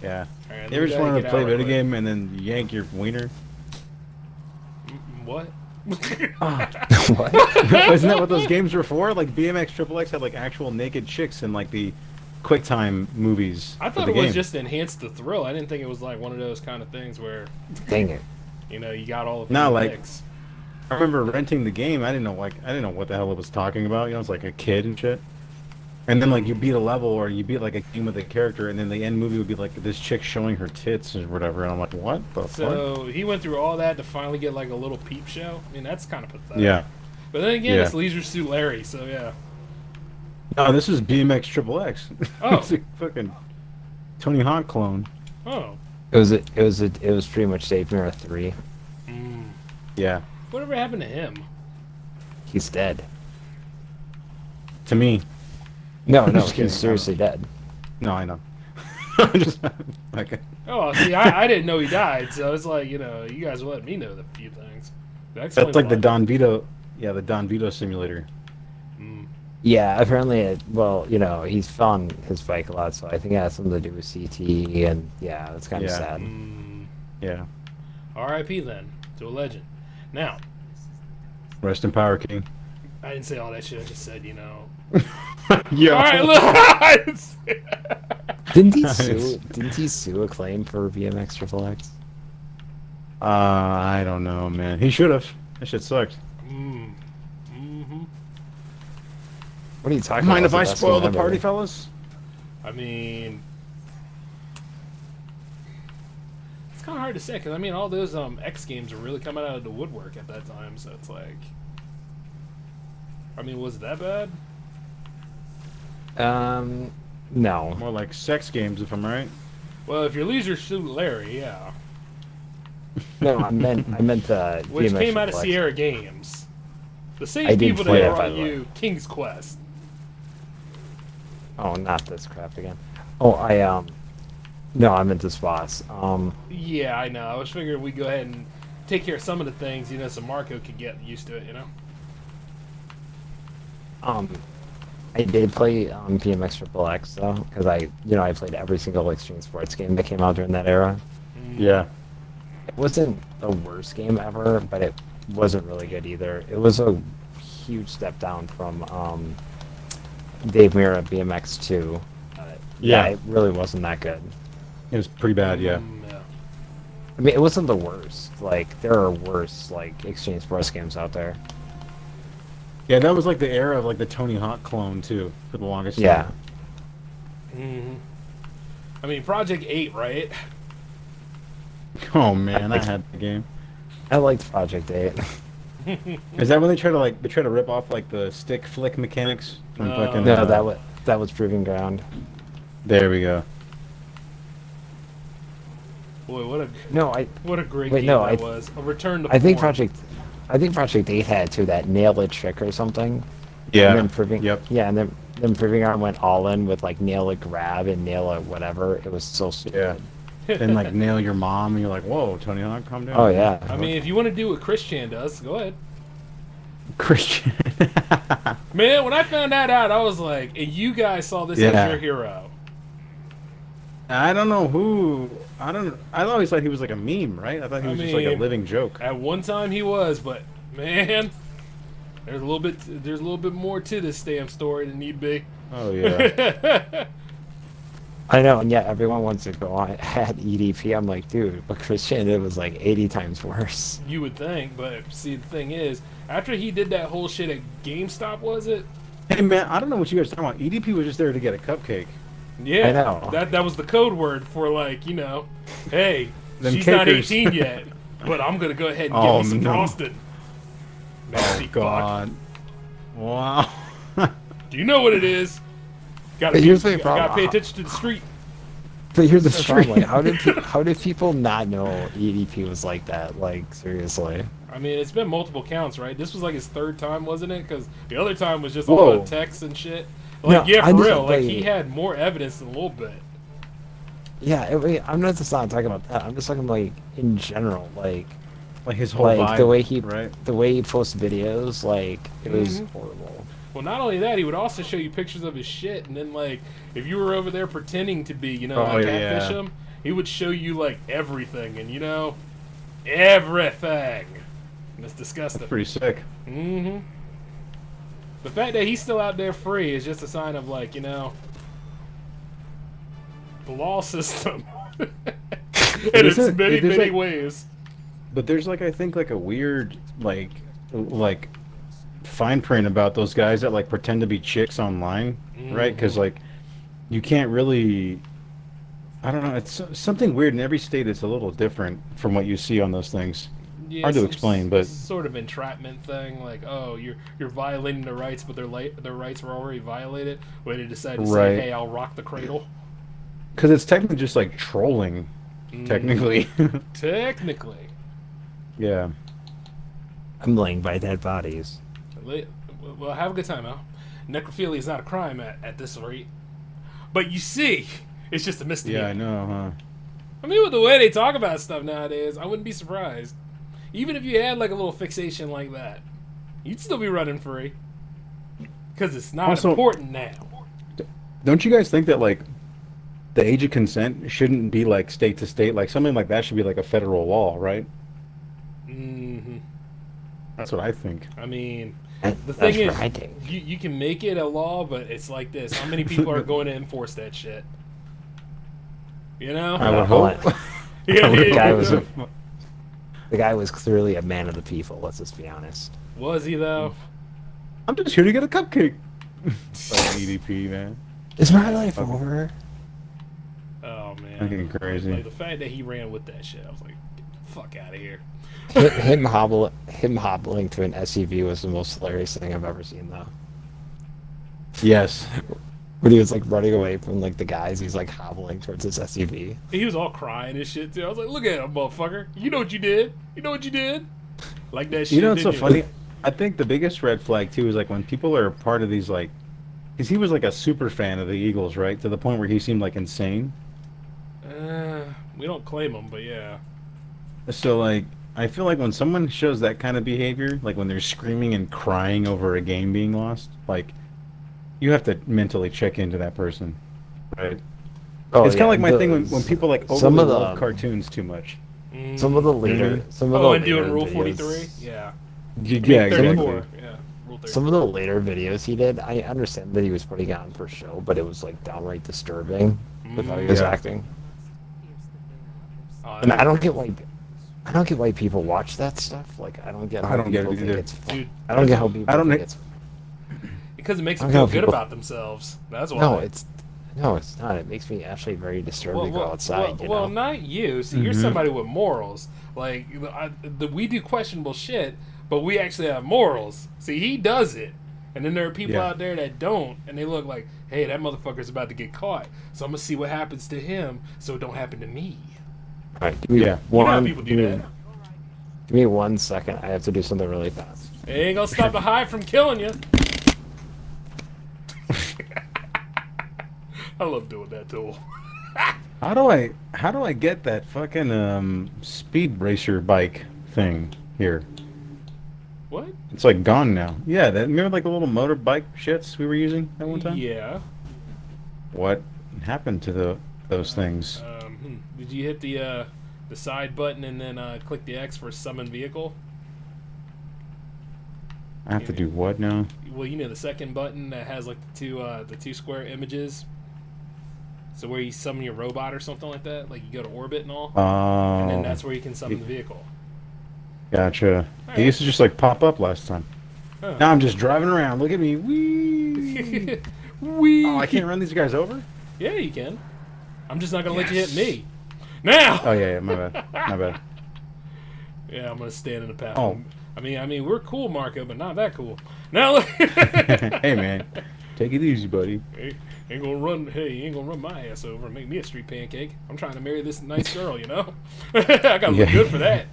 Yeah. All right, You ever we just gotta wanted get to play a out right video quick. game and then yank your wiener? What? What? Isn't that what those games were for? Like BMX Triple X had like actual naked chicks in like the QuickTime movies. I for thought the it was game. just to enhance the thrill. I didn't think it was like one of those kind of things where, Dang it. you know, you got all of No, the like- mix. I remember renting the game. I didn't know what the hell it was talking about. You know, I was like a kid and shit. And then like you beat a level or you beat like a game with a character, and then the end movie would be like this chick showing her tits or whatever. And I'm like, what the fuck? So he went through all that to finally get like a little peep show. I mean, that's kind of pathetic. Yeah. But then again, Yeah. it's Leisure Suit Larry, so yeah. No, this is BMX Triple X. Oh. It's a fucking Tony Hawk clone. Oh. It was pretty much Dave Mirror 3. Mm. Yeah. Whatever happened to him? He's dead. To me. No, I'm no, just kidding. he's seriously dead. No, I know. I'm just okay. Oh, see, I didn't know he died, so it's like, you know, you guys let me know the few things. That explains That's like a the lot. Don Vito. Yeah, the Don Vito simulator. Mm. Yeah, apparently, well, you know, he's fell on his bike a lot, so I think it has something to do with CT, and yeah, that's kind of Yeah. sad. Mm. Yeah. R.I.P. then to a legend. Now, Rest in power, King. I didn't say all that shit. I just said, you know. Yeah. All right, look. Didn't he Nice. sue? Didn't he sue Acclaim for BMX Triple X? I don't know, man. He should have. That shit sucked. Mm. Mm-hmm. What are you talking Mind about? if I It's best spoil game the ever. party, fellas? I mean, it's kind of hard to say because I mean, all those X games are really coming out of the woodwork at that time. So it's like, I mean, was it that bad? No. More like sex games, if I'm right. Well, if your leisure suit Larry, yeah. No, I meant Which BMX came out of Reflex. Sierra Games. The I same did people play that it, by brought the way. you King's Quest. Oh, not this crap again. Oh, no, I meant this boss. Yeah, I know. I was figuring we'd go ahead and take care of some of the things, so Marco could get used to it, I did play BMX Triple X though, because I played every single extreme sports game that came out during that era. Yeah. It wasn't the worst game ever, but it wasn't really good either. It was a huge step down from Dave Mirra BMX 2. Yeah. It really wasn't that good. It was pretty bad, yeah. Yeah. I mean, it wasn't the worst. Like, there are worse, like, extreme sports games out there. Yeah, that was like the era of like the Tony Hawk clone too, for the longest Yeah. time. hmm I mean, Project 8, right? Oh man, I had the game. I liked Project 8. Is that when they try to rip off like the stick flick mechanics from No. fucking? No, that was Proving Ground. There we go. Boy, what a No, great Wait, game no, that was. A return to I think form. Project 8 had too, that nail it trick or something. Yeah. And then Proving, Yep. Yeah, and then Proving Ground went all in with like nail it grab and nail it whatever. It was so stupid. Yeah. And like nail your mom, and you're like, whoa, Tony Hawk, calm down. Oh yeah. I mean, if you want to do what Chris Chan does, go ahead. Christian. Man, when I found that out, I was like, and you guys saw this Yeah. as your hero. I don't know who. I always thought he was like a meme, right? I thought he was just like a mean, living joke. At one time he was, but man, there's a little bit more to this damn story than need be. Oh yeah. I know, and yet everyone wants to go on at EDP. I'm like, dude, but Christian did was like 80 times worse. You would think, but see, the thing is, after he did that whole shit at GameStop, was it? Hey man, I don't know what you guys are talking about. EDP was just there to get a cupcake. Yeah, I know. That was the code word for like, hey, Them she's not kickers. 18 yet, but I'm gonna go ahead and Oh, give me some no. frosting. Nasty fuck. God. Wow. Do you know what it is? But here's the problem. Gotta pay attention to the street. But here's the problem. Like, how did people not know EDP was like that? Like, seriously. I mean, it's been multiple counts, right? This was like his third time, wasn't it? Because the other time was just all Whoa. the text and shit. Like, No, yeah, I for just real. Like, like- he had more evidence than a little bit. Yeah, I'm not just not talking about that. I'm just talking like in general, like Like his whole like vibe, the way he right? the way he posts videos, like it was Mhm. horrible. Well, not only that, he would also show you pictures of his shit, and then like if you were over there pretending to be, Oh, like yeah. catfish him, he would show you like everything, and everything. And it's disgusting. Pretty sick. Mm-hmm. The fact that he's still out there free is just a sign of like, the law system. In its Isn't it- many, there's, many like- ways. But there's like I think like a weird like fine print about those guys that like pretend to be chicks online, right? Because like you can't really. I don't know. It's something weird in every state. It's a little different from what you see on those things. Yeah, Hard to some explain, but- sort of entrapment thing, like, oh, you're violating their rights, but their rights were already violated. When they decide to say, Right. hey, I'll rock the cradle. Because it's technically just like trolling, technically. Technically. Yeah. I'm laying by dead bodies. Well, have a good time, Al. Necrophilia is not a crime at this rate. But you see, it's just a misdemeanor. Yeah, I know, huh? I mean, with the way they talk about stuff nowadays, I wouldn't be surprised. Even if you had like a little fixation like that, you'd still be running free. Because it's not Also- important now. Don't you guys think that like the age of consent shouldn't be like state to state? Like something like that should be like a federal law, right? hmm That's what I think. I mean, And the that's thing what is, I think. you can make it a law, but it's like this. How many people are going to enforce that shit? You know? I would Hold hope. on. Yeah, The guy was yeah. the guy was clearly a man of the people. Let's just be honest. Was he, though? I'm just here to get a cupcake. Like EDP, man. Is my life over? Oh, man. Fucking crazy. Like, the fact that he ran with that shit, I was like, get the fuck out of here. him hobbling to an SUV was the most hilarious thing I've ever seen, though. Yes. When he was like running away from like the guys, he's like hobbling towards his SUV. He was all crying and shit too. I was like, look at him, motherfucker. You know what you did. You know what you did. Like that shit. You know what's so didn't funny? I think the biggest red flag too is like when people are part of these like, because he was like a super fan of the Eagles, right? To the point where he seemed like insane. We don't claim him, but yeah. So like, I feel like when someone shows that kind of behavior, like when they're screaming and crying over a game being lost, like, you have to mentally check into that person, right? Oh, it's kind of like my the- thing when people like some overly of the love cartoons too much. some of the later, some of the Oh, and later doing Rule videos- 43? Yeah. Yeah, 34. exactly. Yeah. Rule 34. Some of the later videos he did, I understand that he was putting it on for show, but it was like downright disturbing with how he was Yeah. acting. Oh, And I don't get why people watch that stuff. Like I don't get how I don't get people it think either. it's fun. Dude, I don't get how people I don't think know- it's because it makes I them don't know feel good people- about themselves. That's why. no, it's not. It makes me actually very disturbed to go outside. well, you know? not you. See, you're somebody with morals. Like, we do questionable shit, but we actually have morals. See, he does it. And then there are people Yeah. out there that don't, and they look like, hey, that motherfucker's about to get caught. So I'm going to see what happens to him so it don't happen to me. All right, give me Yeah. You know how one. people do give, that. me, give me 1 second. I have to do something really fast. It ain't going to stop the hive from killing you. I love doing that to him. How do I get that fucking speed racer bike thing here? What? It's like gone now. Yeah, that remember like the little motorbike shits we were using at one time? Yeah. What happened to those things? Did you hit the side button and then click the X for summon vehicle? I have to do what now? Well, you know the second button that has like the two square images. So where you summon your robot or something like that, like you go to orbit and all, Oh, and then that's where you can summon the vehicle. gotcha. It used to just like pop up last time. Huh. Now I'm just driving around. Look at me. Whee! Wee. Oh, I can't run these guys over? Yeah, you can. I'm just not gonna let you hit me. Now. Oh yeah, my bad. My bad. Yeah, I'm gonna stand in the path. Oh. I mean, we're cool, Marco, but not that cool. Now look. Hey man, take it easy, buddy. Hey, ain't gonna run. Hey, you ain't gonna run my ass over and make me a street pancake. I'm trying to marry this nice girl, you know. I gotta look Yeah. good for that.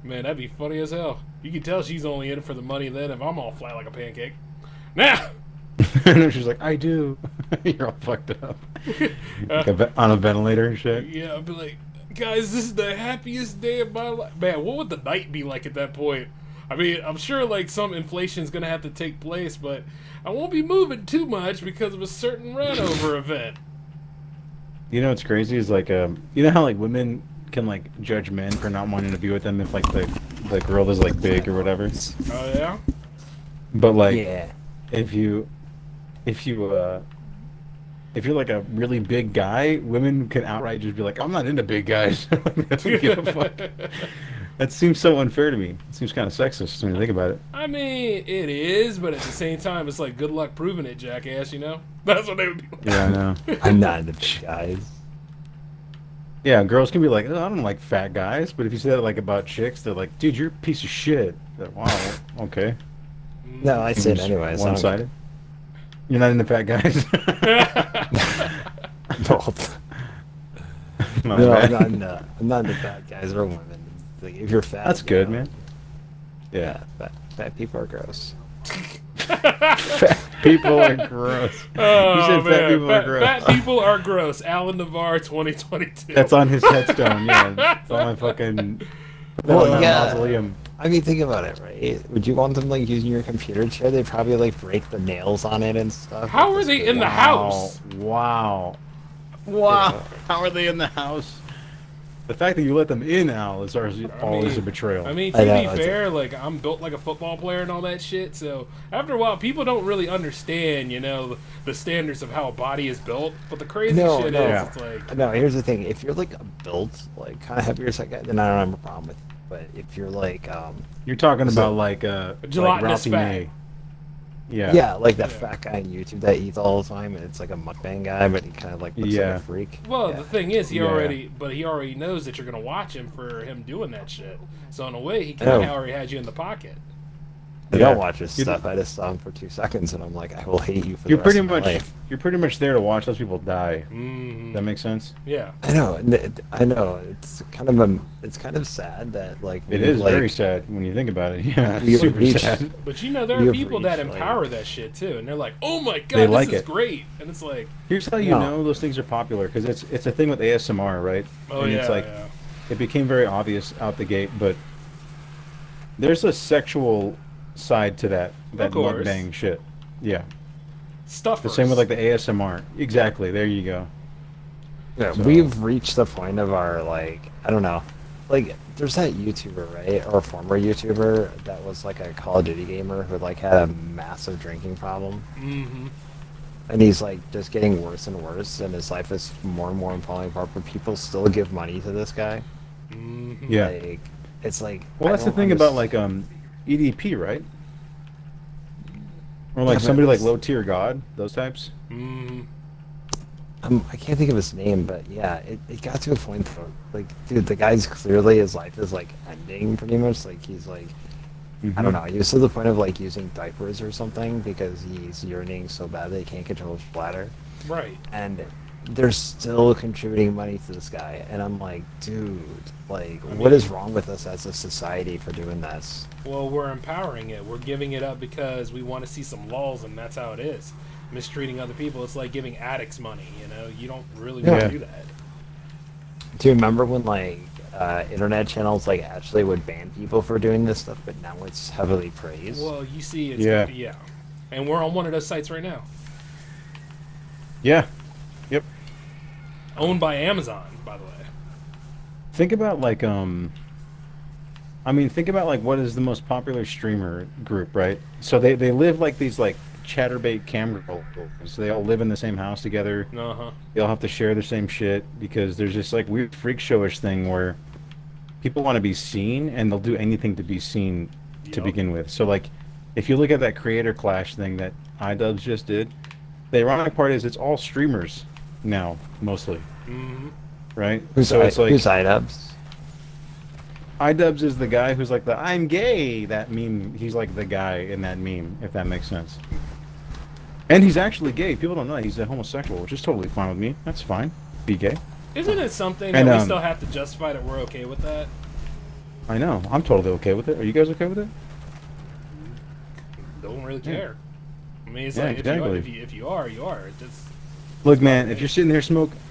Man, that'd be funny as hell. You can tell she's only in it for the money then if I'm all flat like a pancake. Now! And she's like, I do. You're all fucked up. Like on a ventilator and shit. Yeah, I'd be like, guys, this is the happiest day of my life. Man, what would the night be like at that point? I mean, I'm sure like some inflation's gonna have to take place, but I won't be moving too much because of a certain runover event. You know what's crazy is like, you know how like women can like judge men for not wanting to be with them if like the girl is like big or whatever. Oh yeah? But like, Yeah. if you're like a really big guy, women can outright just be like, I'm not into big guys. I don't give a fuck. That seems so unfair to me. It seems kind of sexist when you think about it. I mean, it is, but at the same time, it's like good luck proving it, jackass. You know? That's what they would be like. Yeah, I know. I'm not into big guys. Yeah, girls can be like, oh, I don't like fat guys, but if you say that like about chicks, they're like, dude, you're a piece of shit. Like, wow, okay. No, I say it anyways. I don't- One-sided. You're not into fat guys. My No, bad. I'm not into fat guys or women. Like, if you're fat, That's you good, know, man. Yeah. fat people are gross. Fat people are gross. Oh, You said man. fat people are gross. Fat people are gross. Alan Navarre 2022. That's on his headstone, yeah. It's on my fucking mausoleum. I mean, think about it, right? Would you want them like using your computer chair? They'd probably like break the nails on it and stuff. How Like, are this they good- in the house? Wow. Wow. How are they in the house? The fact that you let them in, Al, is always a betrayal. I mean, I to know, be it's fair, like I'm built like a football player and all that shit. So after a while, people don't really understand, you know, the standards of how a body is built. But the crazy shit no. is, it's like, No, here's the thing. If you're like a built, like kind of heavier set guy, then I don't have a problem with it. But if you're like, You're talking So- about like gelatinous Ralphie fat. May. Yeah. yeah, like that fat guy on YouTube that eats all the time, and it's like a mukbang guy, but he kind of like looks like Yeah. a freak. well, Yeah. the thing is, he Yeah. already knows that you're gonna watch him for him doing that shit. So in a way, he kind Oh. of already had you in the pocket. I Yeah. don't watch his stuff. I just saw him for 2 seconds, and I'm like, I will hate you for You're the rest pretty of my much life. you're pretty much there to watch those people die. Mm, That makes sense. yeah. I know. I know. It's kind of sad that like It we've, is like, very sad when you think about it. Yeah, we super reached- sad. But there We are have people that reached, like- empower that shit too, and they're like, "Oh my god, They this like is it. great!" And it's like, Here's how you No. know those things are popular, because it's a thing with ASMR, right? "Oh And yeah, it's like yeah. it became very obvious out the gate, but there's a sexual side to that course. mukbang shit. Yeah, stuff." the same with like the ASMR. Exactly. There you go. Yeah, So- we've reached the point of our like I don't know, like there's that YouTuber, right, or former YouTuber that was like a Call of Duty gamer who like had a massive drinking problem, Mm-hmm. and he's like just getting worse and worse, and his life is more and more falling apart. But people still give money to this guy. Mm-hmm. Yeah. Like it's like Well, I that's the don't thing about understand- like EDP, right? Or Yeah, like but somebody like it's- low tier god, those types. Mm-hmm. I can't think of his name, but yeah, it got to a point though, like, dude, the guy's clearly his life is like ending pretty much. Like he's like, I don't know, he was to the point of like using diapers or something because he's urinating so bad that he can't control his bladder, Right. and they're still contributing money to this guy, and I'm like, dude, like, what is wrong with us as a society for doing this? Well, we're empowering it. We're giving it up because we want to see some laws, and that's how it is. Mistreating other people, it's like giving addicts money. You don't really want Yeah. to do that. Do you remember when like internet channels like actually would ban people for doing this stuff, but now it's heavily praised? Well, you see, it's Yeah. and we're on one of those sites right now, Yeah. Yep. owned by Amazon, by the way. Think about like think about like what is the most popular streamer group, right? So they live like these like chatterbait cam girls. They all live in the same house together. Uh huh. They all have to share the same shit because there's this like weird freak showish thing where people want to be seen and they'll do anything to be seen to Yup. begin with. So like if you look at that creator clash thing that iDubbbz just did, the ironic part is it's all streamers now mostly, Mm-hmm. right? Who's so it's like who's iDubbbz? iDubbbz is the guy who's like the I'm gay that meme. He's like the guy in that meme, if that makes sense. And he's actually gay. People don't know that. He's a homosexual, which is totally fine with me. That's fine. Be gay. Isn't it something And, that we um, still have to justify that we're okay with that? I know. I'm totally okay with it. Are you guys okay with it? Don't really Yeah. care. I mean, it's Yeah, like exactly. if you are, you are. It's, Look, man, if you're sitting there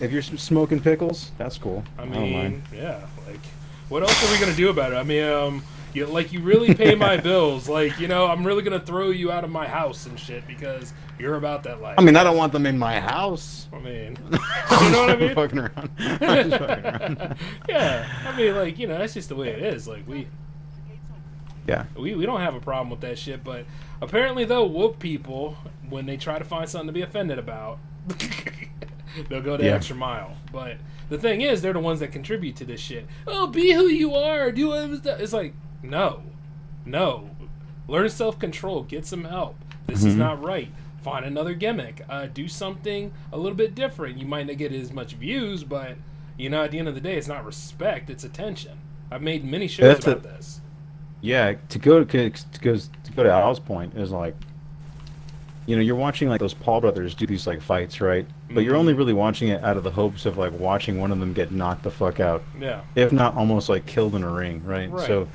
if you're smoking pickles, that's cool. I don't mind. mean, yeah. Like, what else are we gonna do about it? I mean, you really pay my bills. Like, I'm really gonna throw you out of my house and shit because you're about that life. I mean, I don't want them in my house. I mean, you know what I mean? Fucking around. I'm just fucking around. Yeah. I mean, like, that's just the way it is. Like, Yeah. we don't have a problem with that shit, but apparently they'll whoop people when they try to find something to be offended about. They'll go the Yeah. extra mile. But the thing is, they're the ones that contribute to this shit. Oh, be who you are. Do whatever. It's like, no. Learn self-control. Get some help. This is not right. Find another gimmick. Do something a little bit different. You might not get as much views, but at the end of the day, it's not respect. It's attention. I've made many shows That's about it. this. Yeah, to go to Al's point is like, you're watching like those Paul brothers do these like fights, right? But you're only really watching it out of the hopes of like watching one of them get knocked the fuck out, Yeah. if not almost like killed in a ring, right? Right. So,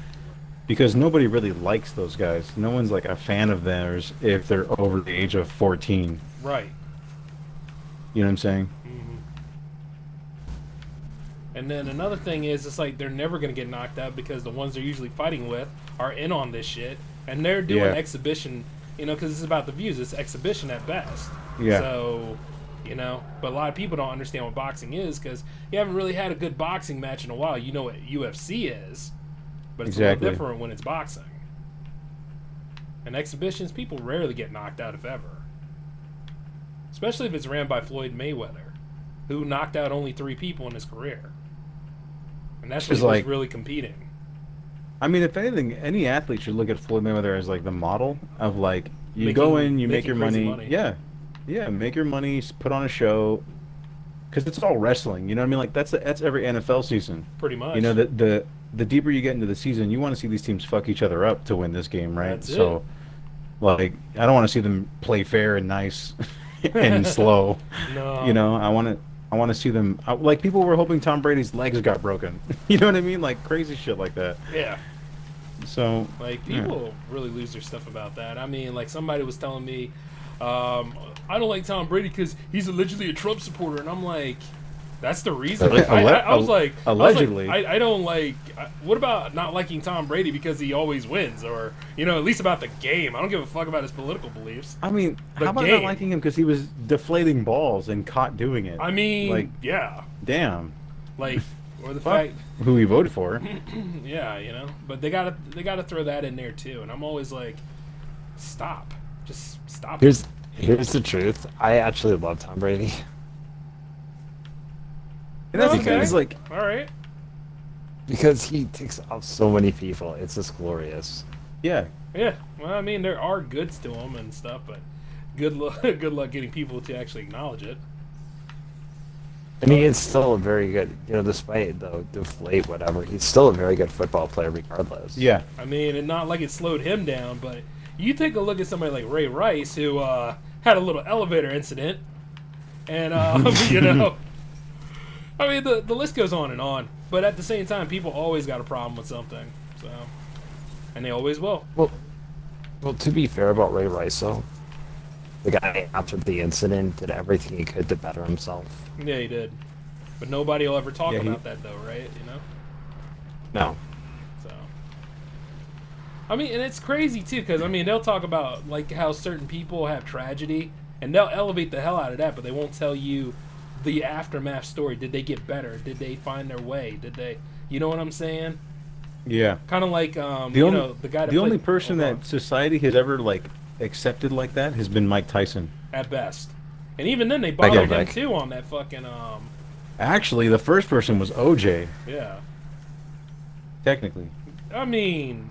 because nobody really likes those guys. No one's like a fan of theirs if they're over the age of 14. Right. You know what I'm saying? And then another thing is, it's like they're never going to get knocked out because the ones they're usually fighting with are in on this shit. And they're doing Yeah. exhibition, because it's about the views. It's exhibition at best. Yeah. So, but a lot of people don't understand what boxing is because you haven't really had a good boxing match in a while. You know what UFC is, but it's a Exactly. little different when it's boxing. And exhibitions, people rarely get knocked out, if ever. Especially if it's ran by Floyd Mayweather, who knocked out only 3 people in his career. And that's when Is he was like- really competing. I mean, if anything, any athlete should look at Floyd Mayweather as like the model of like you go in, you make making your crazy money. Yeah, make your money, put on a show, because it's all wrestling. You know what I mean? Like that's every NFL season. Pretty much. The deeper you get into the season, you want to see these teams fuck each other up to win this game, right? That's so, it. Like, I don't want to see them play fair and nice and slow. No. You know, I want to see them like people were hoping Tom Brady's legs got broken. You know what I mean? Like crazy shit like that. Yeah. So Like, yeah. people really lose their stuff about that. I mean, like, somebody was telling me, I don't like Tom Brady because he's allegedly a Trump supporter. And I'm like, that's the reason? I was like, allegedly. I don't like, what about not liking Tom Brady because he always wins? Or, you know, at least about the game. I don't give a fuck about his political beliefs. I mean, The how about game. not liking him because he was deflating balls and caught doing it? I mean, like, yeah. damn. Like, or the Fuck fact, who he voted for. yeah, you know. But they gotta throw that in there too. And I'm always like, stop. Just stop. Here's the truth. I actually love Tom Brady. And that's Okay. because, like, All right. Because he takes off so many people. It's just glorious. yeah, Yeah. Well, I mean, there are goods to them and stuff, but good luck, good luck getting people to actually acknowledge it. I mean, it's still a very good, despite the deflate, whatever, he's still a very good football player regardless. yeah. I mean, and not like it slowed him down, but you take a look at somebody like Ray Rice, who had a little elevator incident, and you know, I mean, the list goes on and on. But at the same time, people always got a problem with something, so, and they always will. Well, to be fair about Ray Rice, though, the guy after the incident did everything he could to better himself. Yeah, he did. But nobody will ever talk Yeah, about that, though, right? You know. No. So, I mean, and it's crazy too, because I mean, they'll talk about like how certain people have tragedy, and they'll elevate the hell out of that, but they won't tell you the aftermath story. Did they get better? Did they find their way? Did they, you know what I'm saying? Yeah. Kind of like The only, the guy that the only played- person hold on, that society has ever like accepted like that has been Mike Tyson. at best, and even then they get bothered it him back. too on that fucking Actually, the first person was OJ. yeah. Technically. I mean,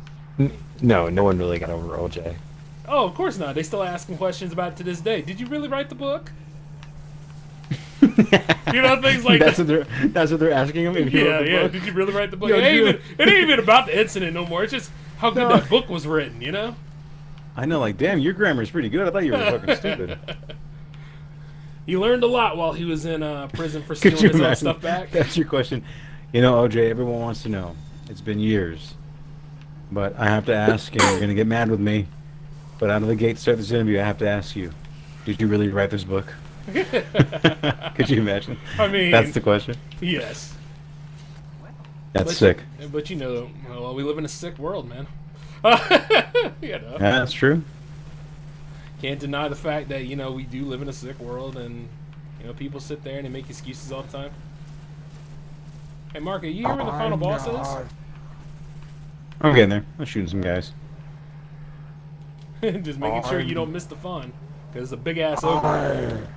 No one really got over OJ. oh, of course not. They still ask him questions about it to this day. Did you really write the book? You know, things like that's that. what they're asking him. If he Yeah, wrote the yeah. book. Did you really write the book? Yo, it, ain't you- even, it ain't even about the incident no more. It's just how good No. that book was written, you know? I know, like, damn, your grammar's pretty good. I thought you were fucking stupid. He learned a lot while he was in prison for Could stealing you his own imagine? stuff back. That's your question. You know, OJ, everyone wants to know. It's been years. But I have to ask, and you're going to get mad with me. But out of the gate to start this interview, I have to ask you, did you really write this book? Could you imagine? I mean, That's the question. yes. That's But sick. But you know, well, we live in a sick world, man. You know, Yeah, that's true. can't deny the fact that, you know, we do live in a sick world, and, you know, people sit there and they make excuses all the time. Hey, Mark, are you here where the final boss is? I'm getting there. I'm shooting some guys. Just making sure you don't miss the fun, because it's a big ass ogre.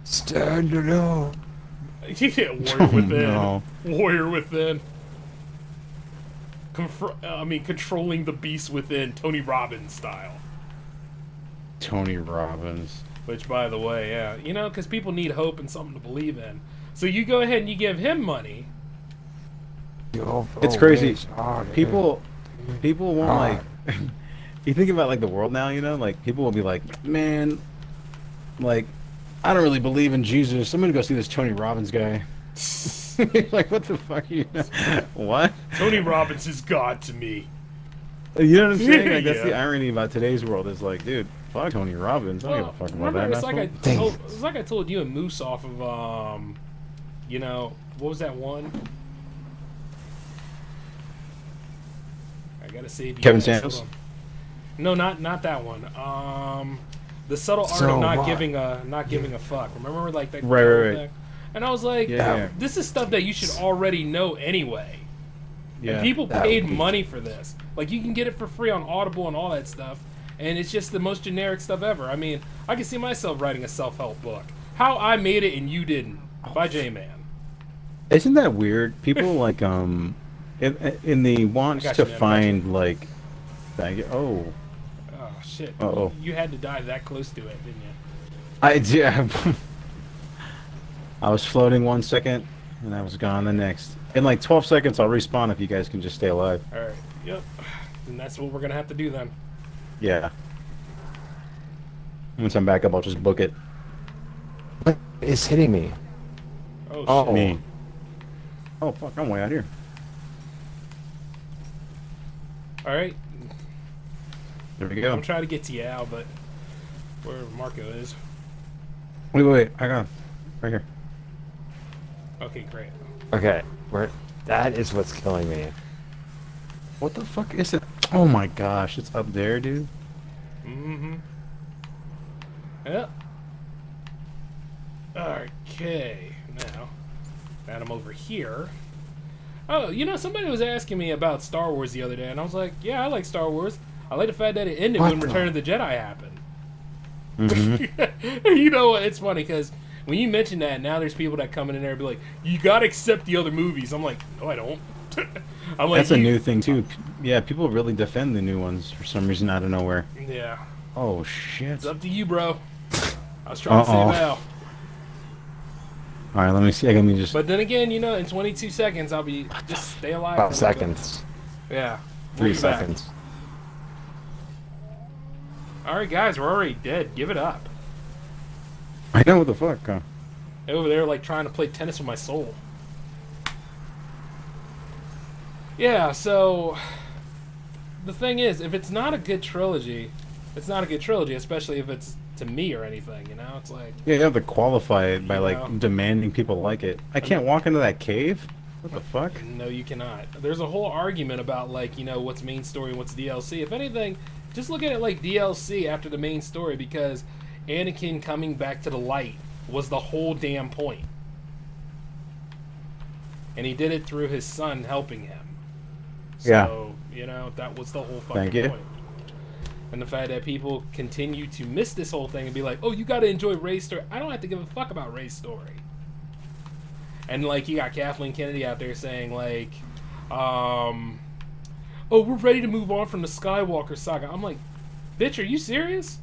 Stand alone. Yeah, warrior within. No. Warrior within. Controlling the beast within, Tony Robbins style. Tony Robbins. Which, by the way, yeah, you know, because people need hope and something to believe in. So you go ahead and you give him money. It's crazy. People won't like. You think about like the world now, you know, like people will be like, man, like, I don't really believe in Jesus. I'm gonna go see this Tony Robbins guy. Like, what the fuck? What? Tony Robbins is God to me. You know what I'm saying? Like, that's the Yeah. irony about today's world. Is like, dude, fuck Tony Robbins. I don't give a fuck about remember, that. Dang. it's like I told you and Moose off of, you know, what was that one? I gotta save you. Kevin guys. Samuels? Hold on. No, not that one. The subtle art So of not what? giving a fuck. Remember, like that. Right, right, right. thing? And I was like, Yeah. this is stuff that you should already know anyway. Yeah. And people That paid would be- money for this. Like, you can get it for free on Audible and all that stuff. And it's just the most generic stuff ever. I mean, I can see myself writing a self-help book. How I Made It and You Didn't by J-Man. Isn't that weird? People like in the wants I got to you, man, I got find like, oh, Oh, shit. Uh-oh. You had to die that close to it, didn't you? yeah. I was floating 1 second, and I was gone the next. In like 12 seconds, I'll respawn if you guys can just stay alive. All right. Yep. And that's what we're going to have to do then. Yeah. Once I'm back up, I'll just book it. What is hitting me? Oh, Oh. shit. Me. Oh, fuck, I'm way out here. Alright. There we go. I'm trying to get to you, Al, but where Marco is. Wait, I got him. Right here. Okay, great. Okay, that is what's killing me. What the fuck is it? Oh my gosh, it's up there, dude. Mm-hmm. Yep. Okay, now that I'm over here. Oh, you know, somebody was asking me about Star Wars the other day, and I was like, yeah, I like Star Wars. I like the fact that it ended when Return of the Jedi happened. You know what? It's funny, because when you mention that, now there's people that come in there and be like, you gotta accept the other movies. I'm like, no, I don't. I'm like, That's a new thing, too. Yeah, people really defend the new ones for some reason out of nowhere. Yeah. Oh, shit. It's up to you, bro. I was trying to save Al. Alright, let me see. Let me just... But then again, you know, in 22 seconds, I'll be... Just stay alive. 5 seconds. Yeah. 3 We'll be back. seconds. Alright, guys, we're already dead. Give it up. I know what the fuck, huh? Over there, like, trying to play tennis with my soul. Yeah, so... The thing is, if it's not a good trilogy, it's not a good trilogy, especially if it's to me or anything, you know? It's like... Yeah, you have to qualify it by, You like, know. demanding people like it. I can't walk into that cave? What the fuck? No, you cannot. There's a whole argument about, like, you know, what's main story and what's DLC. If anything, just look at it like DLC after the main story, because Anakin coming back to the light was the whole damn point. And he did it through his son helping him. So, you know, that was the whole fucking Thank you. point. And the fact that people continue to miss this whole thing and be like, oh, you gotta enjoy Rey's story. I don't have to give a fuck about Rey's story. And, like, you got Kathleen Kennedy out there saying, like, oh, we're ready to move on from the Skywalker saga. I'm like, bitch, are you serious?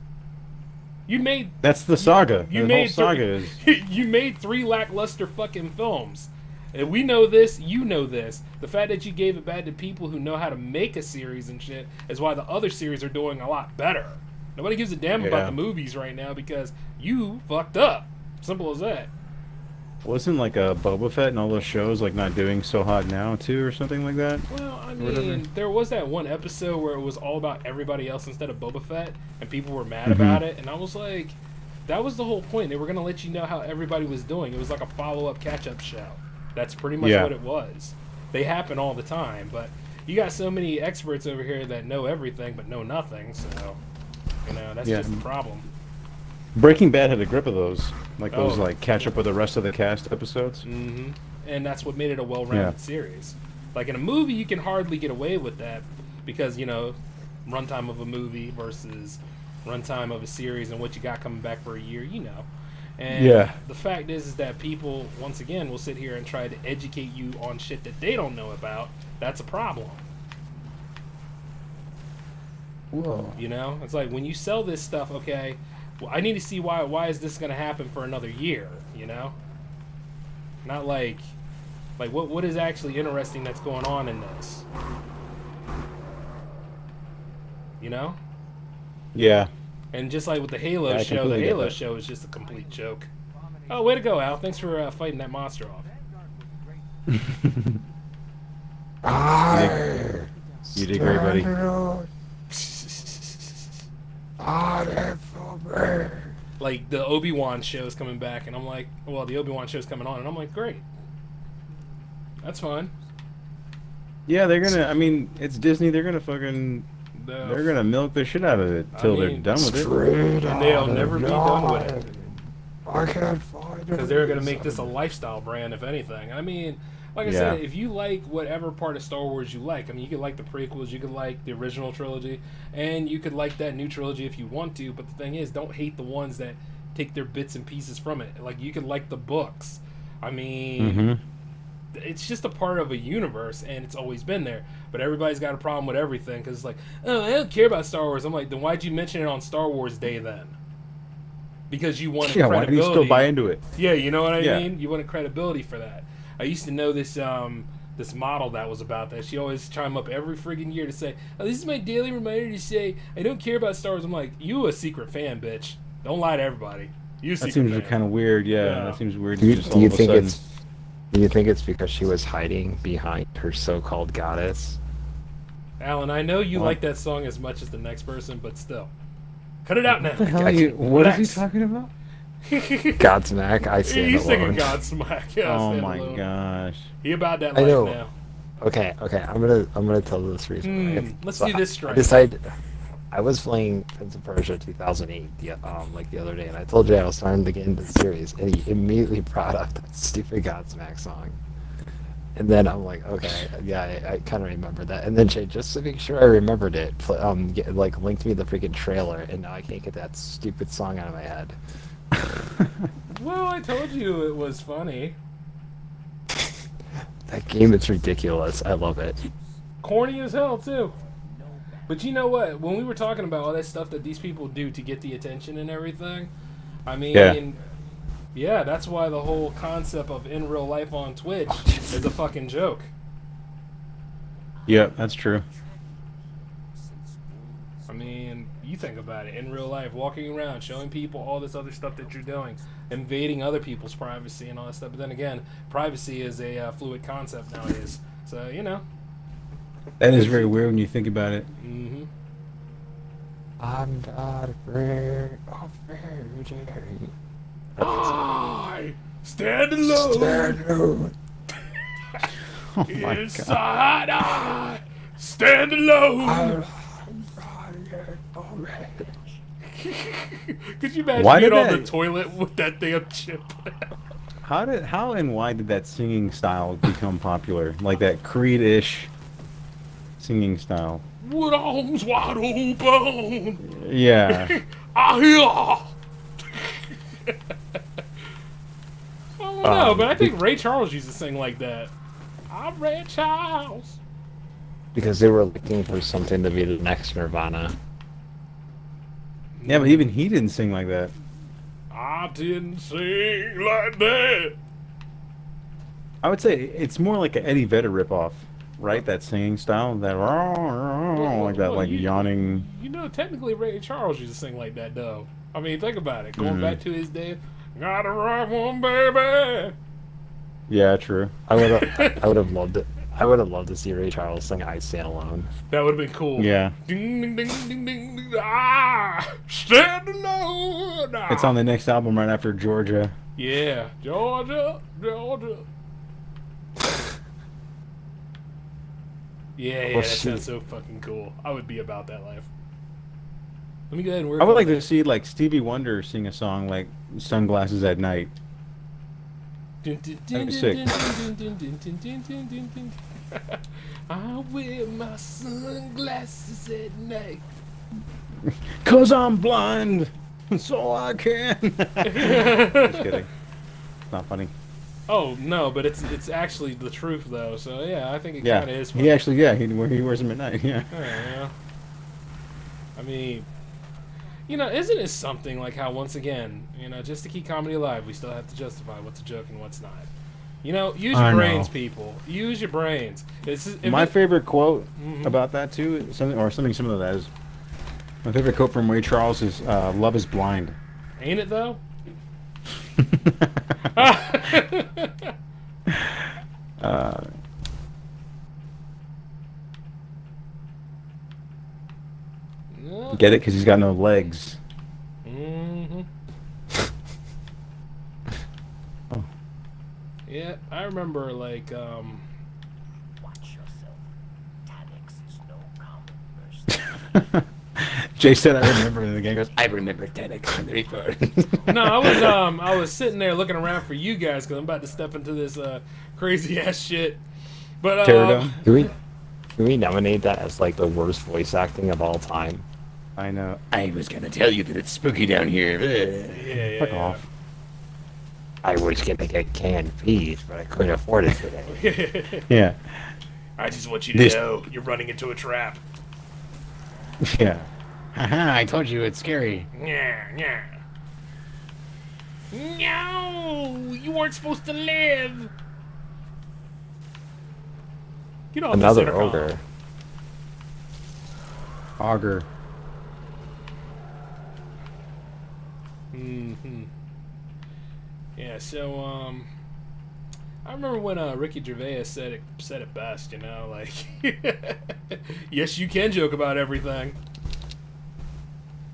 You made... That's the saga. You the made whole saga is... you made 3 lackluster fucking films. And we know this, you know this. The fact that you gave it back to people who know how to make a series and shit is why the other series are doing a lot better. Nobody gives a damn about Yeah. the movies right now because you fucked up. Simple as that. Wasn't, like, a Boba Fett and all those shows, like, not doing so hot now, too, or something like that? Well, I Whatever. mean, there was that one episode where it was all about everybody else instead of Boba Fett, and people were mad about it, and I was like, that was the whole point. They were going to let you know how everybody was doing. It was like a follow-up catch-up show. That's pretty much what it was. They happen all the time, but you got so many experts over here that know everything but know nothing, so, you know, that's just the problem. Breaking Bad had a grip of those. Like, those, Oh. like, catch up with the rest of the cast episodes. Mm-hmm. And that's what made it a well-rounded series. Like, in a movie, you can hardly get away with that because, you know, runtime of a movie versus runtime of a series and what you got coming back for a year, you know. And the fact is that people, once again, will sit here and try to educate you on shit that they don't know about. That's a problem. Whoa. You know? It's like, when you sell this stuff, okay, well, I need to see why is this going to happen for another year, you know? Not like what is actually interesting that's going on in this? You know? Yeah. And just like with the Halo I show, the completely get Halo that. show is just a complete joke. Oh, way to go, Al. Thanks for fighting that monster off. You did great, buddy. Like, the Obi-Wan show is coming back, and I'm like, well, the Obi-Wan show is coming on, and I'm like, great. That's fine. Yeah, they're gonna, I mean, it's Disney, they're gonna fucking, they're gonna milk the shit out of it till they're mean, done with it. And they'll never be done with it. I can't find it. Because they're going to make this a lifestyle brand, if anything. I mean, like I said, if you like whatever part of Star Wars you like, I mean, you could like the prequels, you could like the original trilogy, and you could like that new trilogy if you want to, but the thing is, don't hate the ones that take their bits and pieces from it. Like, you could like the books. I mean, it's just a part of a universe, and it's always been there. But everybody's got a problem with everything, because it's like, oh, I don't care about Star Wars. I'm like, then why'd you mention it on Star Wars Day then? Because you wanted Yeah, credibility. why do you still buy into it? Yeah, you know what I mean? You wanted credibility for that. I used to know this this model that was about that. She always chime up every friggin' year to say, oh, this is my daily reminder to say, I don't care about Star Wars. I'm like, you a secret fan, bitch. Don't lie to everybody. You That seems kind of weird. Yeah, that seems weird. Do you, just do all you of a think sudden. it's do you think it's because she was hiding behind her so-called goddess? Alan, I know you What? like that song as much as the next person, but still. Cut it out now. What the hell are you? What is he Relax. talking about? Godsmack, I stand He's singing alone. Godsmack. Yeah, Oh Stand my Alone. gosh. He about that I life know. now. Okay, I'm gonna tell this reason. Right? Let's So do this I straight. decided I was playing Prince of Persia 2008 like the other day, and I told you I was starting to get into the series, and he immediately brought up that stupid Godsmack song. And then I'm like, okay, yeah, I kind of remember that. And then Jay, just to make sure I remembered it, linked me the freaking trailer, and now I can't get that stupid song out of my head. Well, I told you it was funny. That game, it's ridiculous. I love it. Corny as hell, too. But you know what? When we were talking about all that stuff that these people do to get the attention and everything, I mean, yeah, that's why the whole concept of in real life on Twitch is a fucking joke. Yep, that's true. I mean, you think about it. In real life, walking around, showing people all this other stuff that you're doing, invading other people's privacy and all that stuff. But then again, privacy is a fluid concept nowadays. So, you know. That is very weird when you think about it. Mm-hmm. I'm not afraid of virgin. I stand alone. Stand alone. Oh my god. Inside I stand alone. Could you imagine Why being did on the that- toilet with that damn chip? How and why did that singing style become popular? Like that Creed-ish singing style. With arms wide open. Yeah. I hear. I don't know, but I think Ray Charles used to sing like that. I'm Ray Charles. Because they were looking for something to be the next Nirvana. Yeah, but even he didn't sing like that. I didn't sing like that. I would say it's more like an Eddie Vedder ripoff, right? That singing style, that like that, like yawning. You know, technically Ray Charles used to sing like that, though. I mean, think about it. Going back to his day, got the right one, baby. Yeah, true. I would have loved it. I would have loved to see Ray Charles sing "I Stand Alone." That would have been cool. Yeah. Ding, ding, ding, ding, ding, ding. Ah, stand alone. Ah. It's on the next album right after Georgia. Yeah, Georgia, Georgia. Yeah, Or that shoot. sounds so fucking cool. I would be about that life. Let me go ahead and work. I would on like that. to see like Stevie Wonder sing a song like "Sunglasses at Night." That'd be sick. I wear my sunglasses at night. 'Cause I'm blind, so I can. Just kidding. It's not funny. Oh no, but it's actually the truth though. So yeah, I think it Yeah, kind of is. he actually, yeah, he wears them at night. Yeah. Yeah. I mean, you know, isn't it something like how once again, you know, just to keep comedy alive, we still have to justify what's a joke and what's not. You know, use your I know. brains, people. Use your brains. My favorite quote Mhm. about that too, something similar to that is, my favorite quote from Ray Charles is, "Love is blind." Ain't it though? Get it? Because he's got no legs. Mm-hmm. Oh. Yeah, I remember like Watch yourself. Tactics is no common mercy. Jay said, "I remember," and the gang goes, "I remember 10x." no, I was sitting there looking around for you guys because I'm about to step into this crazy ass shit. But Pterodome. Can we nominate that as like the worst voice acting of all time? I know. I was gonna tell you that it's spooky down here. yeah, Fuck off. I was gonna get canned peas, but I couldn't afford it today. Yeah. I just want you to This- know you're running into a trap. Yeah. Haha, I told you it's scary. Yeah, yeah. No, you weren't supposed to live. Get off this Another intercom. ogre. Auger. Yeah, so I remember when Ricky Gervais said it best, you know, like yes, you can joke about everything.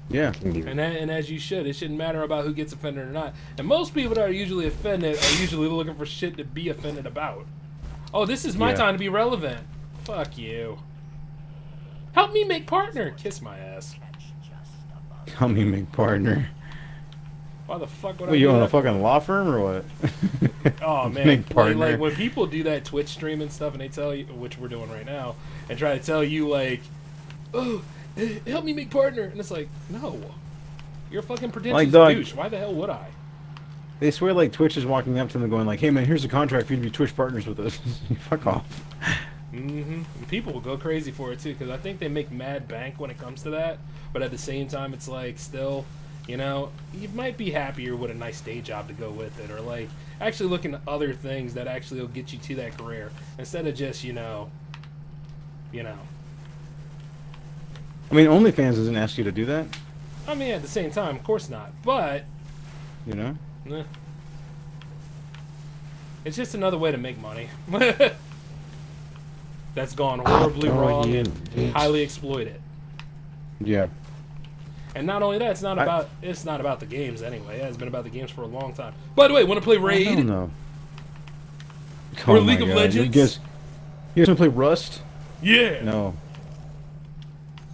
Yeah. And as you should. It shouldn't matter about who gets offended or not. And most people that are usually offended are usually looking for shit to be offended about. Oh, this is my time to be relevant. Fuck you. Help me make partner. Kiss my ass. Help me make partner. Why the fuck would I What, do you own that a fucking law firm or what? Oh man, Make partner. like when people do that Twitch stream and stuff, and they tell you, which we're doing right now, and try to tell you like, "Oh, help me make partner," and it's like, no, you're a fucking pretentious Like, dog, douche. Why the hell would I? They swear like Twitch is walking up to them going like, "Hey man, here's a contract for you to be Twitch partners with us." Fuck off. And people will go crazy for it too, because I think they make mad bank when it comes to that. But at the same time, it's like still, you know, you might be happier with a nice day job to go with it, or like actually looking at other things that actually will get you to that career instead of just you know. I mean, OnlyFans doesn't ask you to do that. I mean, at the same time, of course not, but You know. It's just another way to make money. That's gone horribly wrong and highly exploited. Yeah. And not only that, it's not about the games anyway. It has been about the games for a long time. By the way, want to play Raid? I don't know. Or Oh my League of God. Legends? You guys want to play Rust? Yeah. No.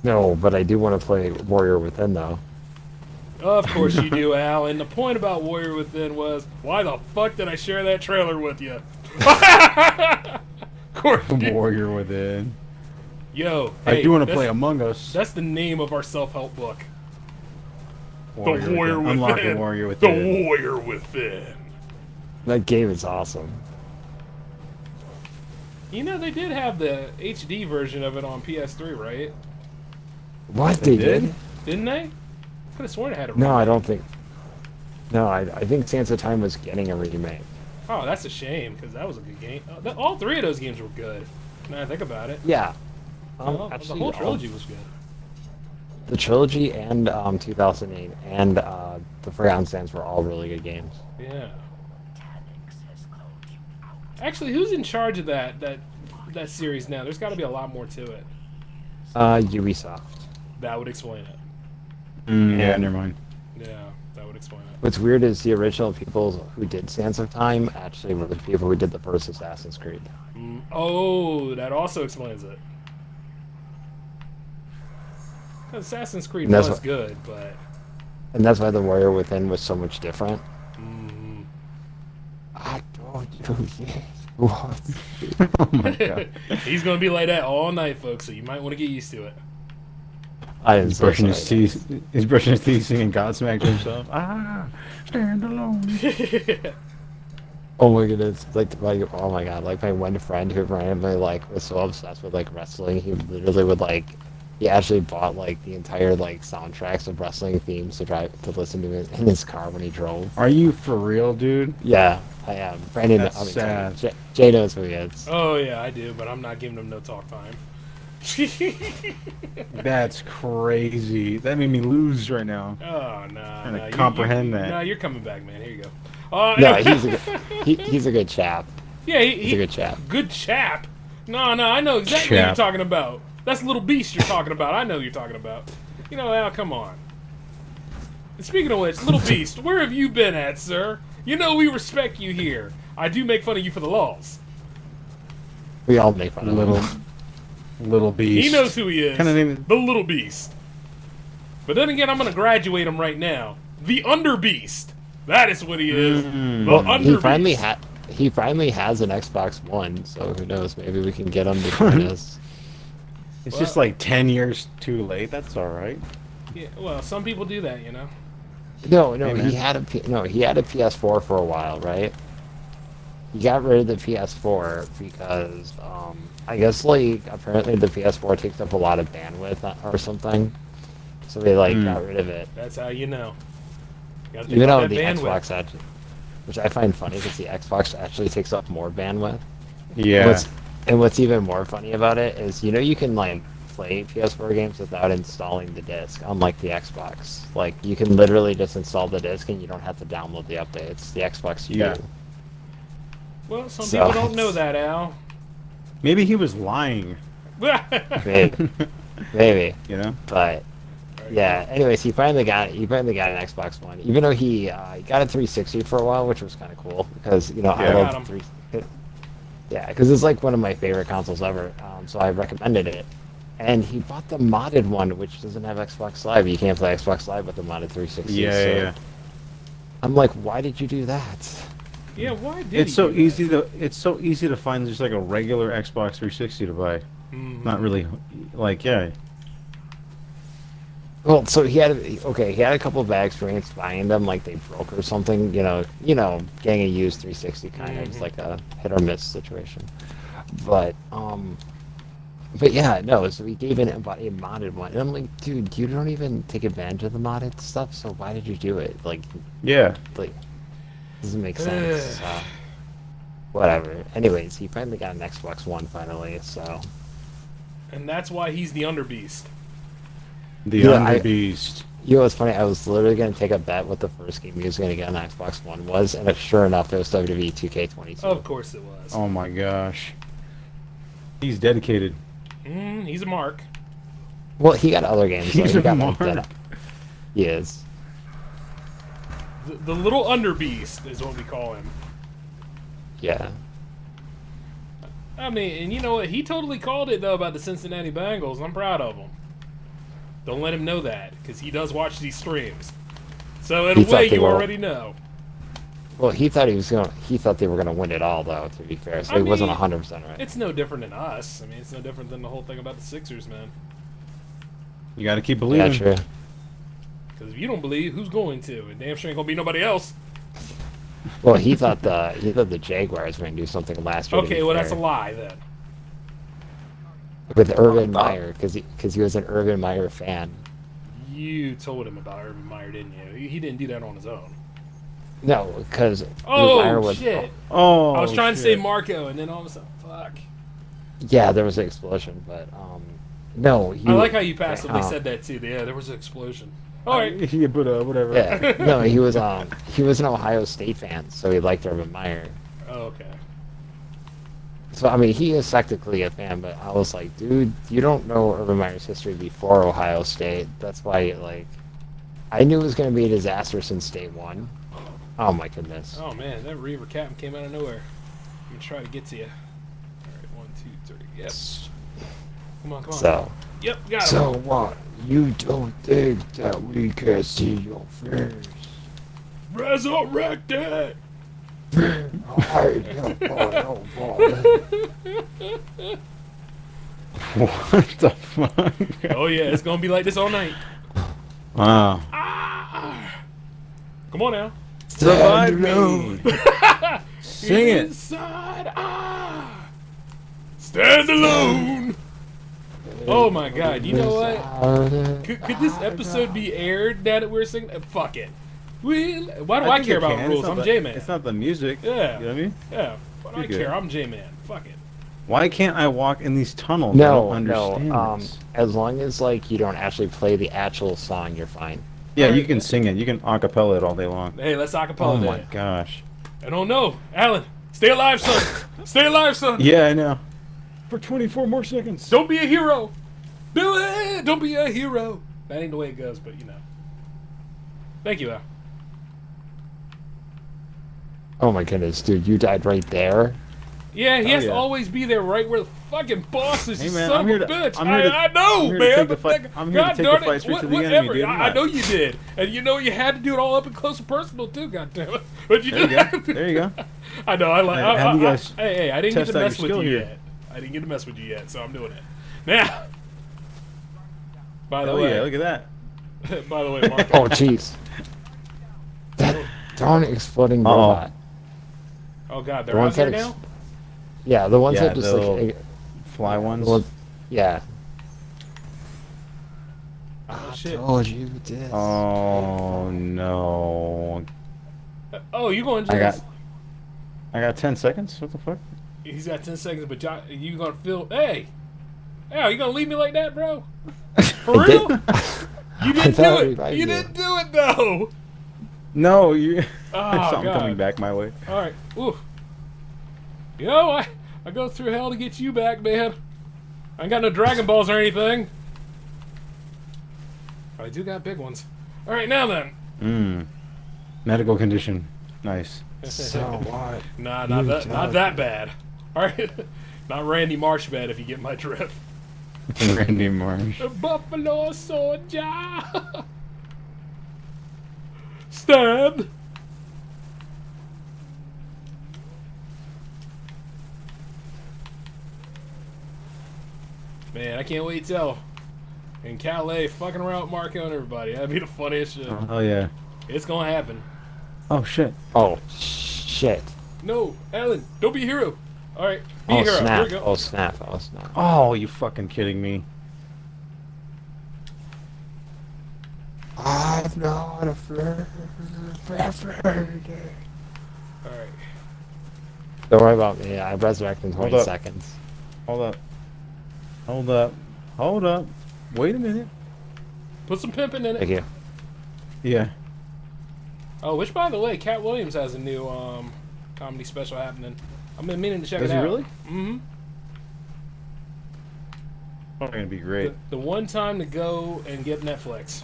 No, but I do want to play Warrior Within, though. Of course you do, Al. And the point about Warrior Within was, why the fuck did I share that trailer with you? Of course. Warrior Within. Yo, I hey, do want to play Among Us. That's the name of our self-help book. Warrior The Warrior Within. Unlock the Warrior Within. The Warrior Within. That game is awesome. You know, they did have the HD version of it on PS3, right? What, they did? Didn't they? Could have sworn it had a No, remake. I don't think. No, I think Sands of Time was getting a remake. Oh, that's a shame, because that was a good game. All three of those games were good. Now I think about it. Yeah. The whole trilogy was good. The trilogy and 2008 and the Forgotten Sands were all really good games. Yeah. Actually, who's in charge of that that series now? There's got to be a lot more to it. Ubisoft. That would explain it. Yeah, never mind. Yeah, that would explain it. What's weird is the original people who did Sands of Time actually were the people who did the first Assassin's Creed. Oh, that also explains it. 'Cause Assassin's Creed And that's was what- good, but And that's why the Warrior Within was so much different. I told you this was. Oh my God. he's gonna be like that all night, folks. So you might want to get used to it. I didn't He's say brushing his sorry. teeth. He's brushing his teeth, singing Godsmack to himself. Stand alone. Oh my goodness! Oh my god! Like my one friend who randomly was so obsessed with wrestling, he literally would he actually bought the entire soundtracks of wrestling themes to listen to in his car when he drove. Are you for real, dude? Yeah, I am. Brandon, That's sad. Jay knows who he is. Oh yeah, I do, but I'm not giving him no talk time. That's crazy. That made me lose right now. Oh no, Trying to no, comprehend that. No, you're coming back, man. Here you go. No, he's a good chap. Yeah, He's a good chap. Good chap. No, I know exactly what you're Chap. talking about. That's Little Beast you're talking about. I know you're talking about. You know, Al, come on. And speaking of which, Little Beast, where have you been at, sir? You know we respect you here. I do make fun of you for the laws. We all make fun of him. Little beast. He knows who he is. Kinda name- The Little Beast. But then again, I'm going to graduate him right now. The Under Beast. That is what he is. The Under Beast. He finally has an Xbox One, so who knows? Maybe we can get him to join us. It's just 10 years too late. That's all right. Yeah, well, some people do that, you know. No, Hey, man. he had a PS4 for a while, right? He got rid of the PS4 because I guess apparently the PS4 takes up a lot of bandwidth or something, so they got rid of it. That's how you know. You gotta think Even about though that the bandwidth. Xbox actually, which I find funny because the Xbox actually takes up more bandwidth. Yeah. And what's even more funny about it is, you can play PS4 games without installing the disc, unlike the Xbox. Like, you can literally just install the disc and you don't have to download the updates. The Xbox, you Yeah. do. Well, some So- people don't know that, Al. Maybe he was lying. Maybe. Maybe. You know? But yeah. Anyways, he finally got an Xbox One, even though he got a 360 for a while, which was kind of cool because I Yeah. Got love him. 3. Yeah, because it's like one of my favorite consoles ever. So I recommended it, and he bought the modded one, which doesn't have Xbox Live. You can't play Xbox Live with the modded 360. Yeah, so yeah. I'm like, why did you do that? Yeah, why did It's he so do that? easy to find just like a regular Xbox 360 to buy. Mhm. Not really like Well, so he had a couple of bad experience buying them, like they broke or something. Getting a used 360 kind of is like a hit or miss situation. But yeah, no. So he gave in about a modded one, and I'm like, dude, you don't even take advantage of the modded stuff. So why did you do it? Like, doesn't make sense. Whatever. Anyways, he finally got an Xbox One finally. So And that's why he's the underbeast. the Yeah, Under Beast. you know what's funny? I was literally gonna take a bet what the first game he was gonna get on Xbox One was, and sure enough, it was WWE 2K22. Of course it was. Oh my gosh. He's dedicated. He's a mark. Well, he got other games. He's he a got mark. He is. The little underbeast is what we call him. Yeah. I mean, and you know what? He totally called it, though, about the Cincinnati Bengals. I'm proud of him. Don't let him know that, because he does watch these streams. So, in He a thought way, they you were- already know. Well, he thought they were gonna win it all, though. To be fair, so I he wasn't mean, 100% right. It's no different than us. I mean, it's no different than the whole thing about the Sixers, man. You gotta keep Yeah, believing. true. Because if you don't believe, who's going to? And damn sure ain't gonna be nobody else. Well, he thought the Jaguars were gonna do something last year. to Okay, be well, that's a fair. lie, then. With Urban Meyer, because he was an Urban Meyer fan. You told him about Urban Meyer, didn't you? He didn't do that on his own. No, because Oh, Meyer was. shit. Oh, I was trying to say shit. Marco, and then all of a sudden, fuck. Yeah, there was an explosion, but no. I like how you passively said that, too. Yeah, there was an explosion. All right. Yeah, but whatever. Yeah, no, he was an Ohio State fan, so he liked Urban Meyer. Oh, okay. So I mean, he is technically a fan, but I was like, dude, you don't know Urban Meyer's history before Ohio State. That's why, I knew it was going to be a disaster since day one. Oh my goodness. Oh, man, that Reaver Captain came out of nowhere. I'm going to try to get to you. All right, 1, 2, 3. Yep. Come on, come on. So, Yep, got him. so what? You don't think that we can see your face? Resurrect it! I have no What the fuck? Oh, yeah, it's going to be like this all night. Wow. Ah! Come on now. Survive me. Sing it. Inside, stand alone. Oh my God! You know what? Could this episode be aired now that we're singing? Fuck it. Why do I think care it about can. rules? It's not I'm the- J-Man. It's not the music. Yeah. You know what I mean? Yeah. Why do I You're good. care? I'm J-Man. Fuck it. Why can't I walk in these tunnels? I No, don't no. understand this. As long as you don't actually play the actual song, you're fine. Yeah, you can sing it. You can acapella it all day long. Hey, let's Oh acapella my that. gosh. I don't know, Alan. Stay alive, son. Stay alive, son. Yeah, I know. For 24 more seconds. Don't be a hero. Do it. Don't be a hero. That ain't the way it goes, but you know. Thank you, Al. Oh my goodness, dude, you died right there. Yeah, he Oh, has to yeah. always be there right where the fucking boss is, Hey, you man, son I'm here of a to- bitch. I'm here to- I know, I'm here to man. take the but fight- that- I'm here to God take the darn fight it, straight to the whatever. enemy, dude. I'm I not- know you did. And you know you had to do it all up and close and personal, too, goddammit. But you There you didn't. go. There you go. I know, I like Have you guys hey, I didn't get test to out mess your with skill you here. yet. I didn't get to mess with you yet, so I'm doing it. Now, by the Oh way, yeah, look at that. by the way, Mark. Oh jeez. That darn exploding Uh-oh. robot. Oh, God, The they're out ones here that now? Yeah, the ones Yeah, that just the like little Fly ones. well, yeah. Oh, I shit. told you this. Oh no. Oh, you going I just... got 10 seconds? What the fuck? He's got 10 seconds, but you gonna feel... Hey! Yeah, you gonna leave me like that, bro? For real? You didn't do thought it. revived You you. didn't do it though. No, you. Oh, Something God. coming back my way. All right. Ooh. You know, I go through hell to get you back, man. I ain't got no Dragon Balls or anything. But I do got big ones. All right, now then. Medical condition. Nice. So what? Nah, You not that bad. All right. Not Randy Marsh bad, if you get my drift. Randy Marsh. Buffalo Soldier. Stab. Man, I can't wait till in Calais fucking around with Marco and everybody. That'd be the funniest shit. Oh yeah. It's gonna happen. Oh shit. Oh shit. No, Alan, don't be a hero. All right, be Oh a hero. Here snap. we go. Oh snap. Oh snap. Oh, you fucking kidding me? I've known a friend. All right. Don't worry about me. I resurrect in 20 up. seconds. Hold up. Hold up. Hold up. Wait a minute. Put some pimping in Thank it. you. Yeah. Oh, which by the way, Cat Williams has a new comedy special happening. I've been meaning to check Does it he out. really? Mm-hmm. Oh, gonna be great. The one time to go and get Netflix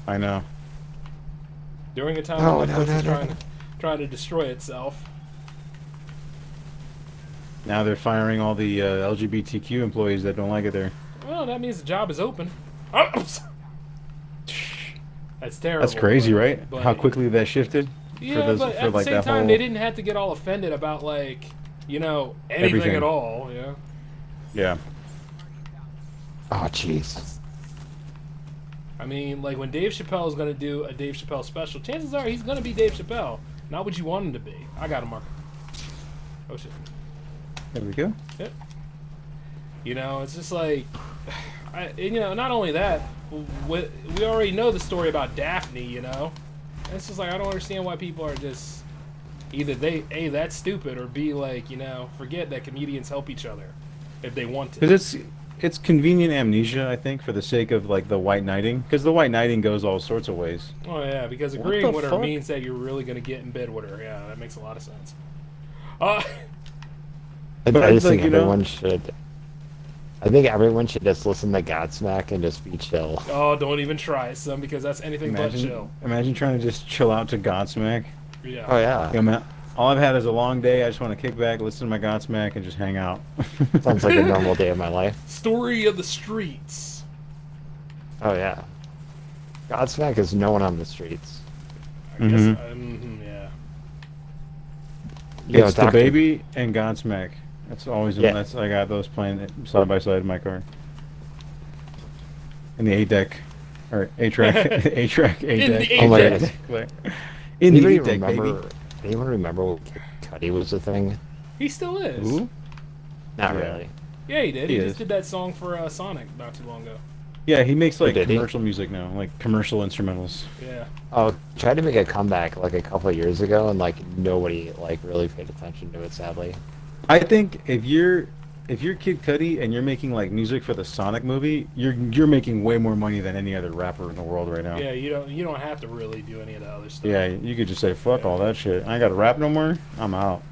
I know. during a time No, when no, Netflix no, is no, trying to destroy itself. Now they're firing all the LGBTQ employees that don't like it there. Well, that means the job is open. Oh, that's terrible. That's crazy, but- right? but- How quickly that shifted. Yeah, but at the same time, they didn't have to get all offended about like, you know, anything Everything. at all. Yeah. Yeah. Oh jeez. I mean, like when Dave Chappelle is gonna do a Dave Chappelle special, chances are he's gonna be Dave Chappelle, not what you want him to be. I got him, Mark. Oh shit. There we go. Yep. You know, it's just like, you know, not only that, we already know the story about Daphne. You know, and it's just like I don't understand why people are just either A, that's stupid, or B, like, you know, forget that comedians help each other if they want to. Because it's convenient amnesia, I think, for the sake of like the white knighting. Because the white knighting goes all sorts of ways. Oh yeah, because What agreeing the with her fuck? means that you're really gonna get in bed with her. Yeah, that makes a lot of sense. I But just it's like, think you know- everyone should. I think everyone should just listen to Godsmack and just be chill. Oh, don't even try it, son, because that's anything but chill. Imagine trying to just chill out to Godsmack. Yeah. Oh yeah. Yeah, man. All I've had is a long day. I just want to kick back, listen to my Godsmack, and just hang out. Sounds like a normal day of my life. Story of the streets. Oh yeah. Godsmack is no one on the streets. I guess. Mhm. Yeah. You know, It's the Dr. baby and Godsmack. That's always Yeah. that's I got those playing side by side in my car. In the A deck, or A track, A track, A In deck. the Oh my A-deck. goodness. In the Anybody A deck, baby. remember? Anyone remember when Kid Cudi was a thing? He still is. Ooh. Not Yeah. really. Yeah, he did. He He is. just did that song for Sonic not too long ago. Yeah, he makes like did he? commercial music now, like commercial instrumentals. Yeah. Oh, tried to make a comeback like a couple of years ago, and like nobody like really paid attention to it. Sadly. I think if you're Kid Cudi and you're making like music for the Sonic movie, you're making way more money than any other rapper in the world right now. Yeah, you don't have to really do any of the other stuff. Yeah, you could just say fuck all that shit. I ain't got to rap no more. I'm out.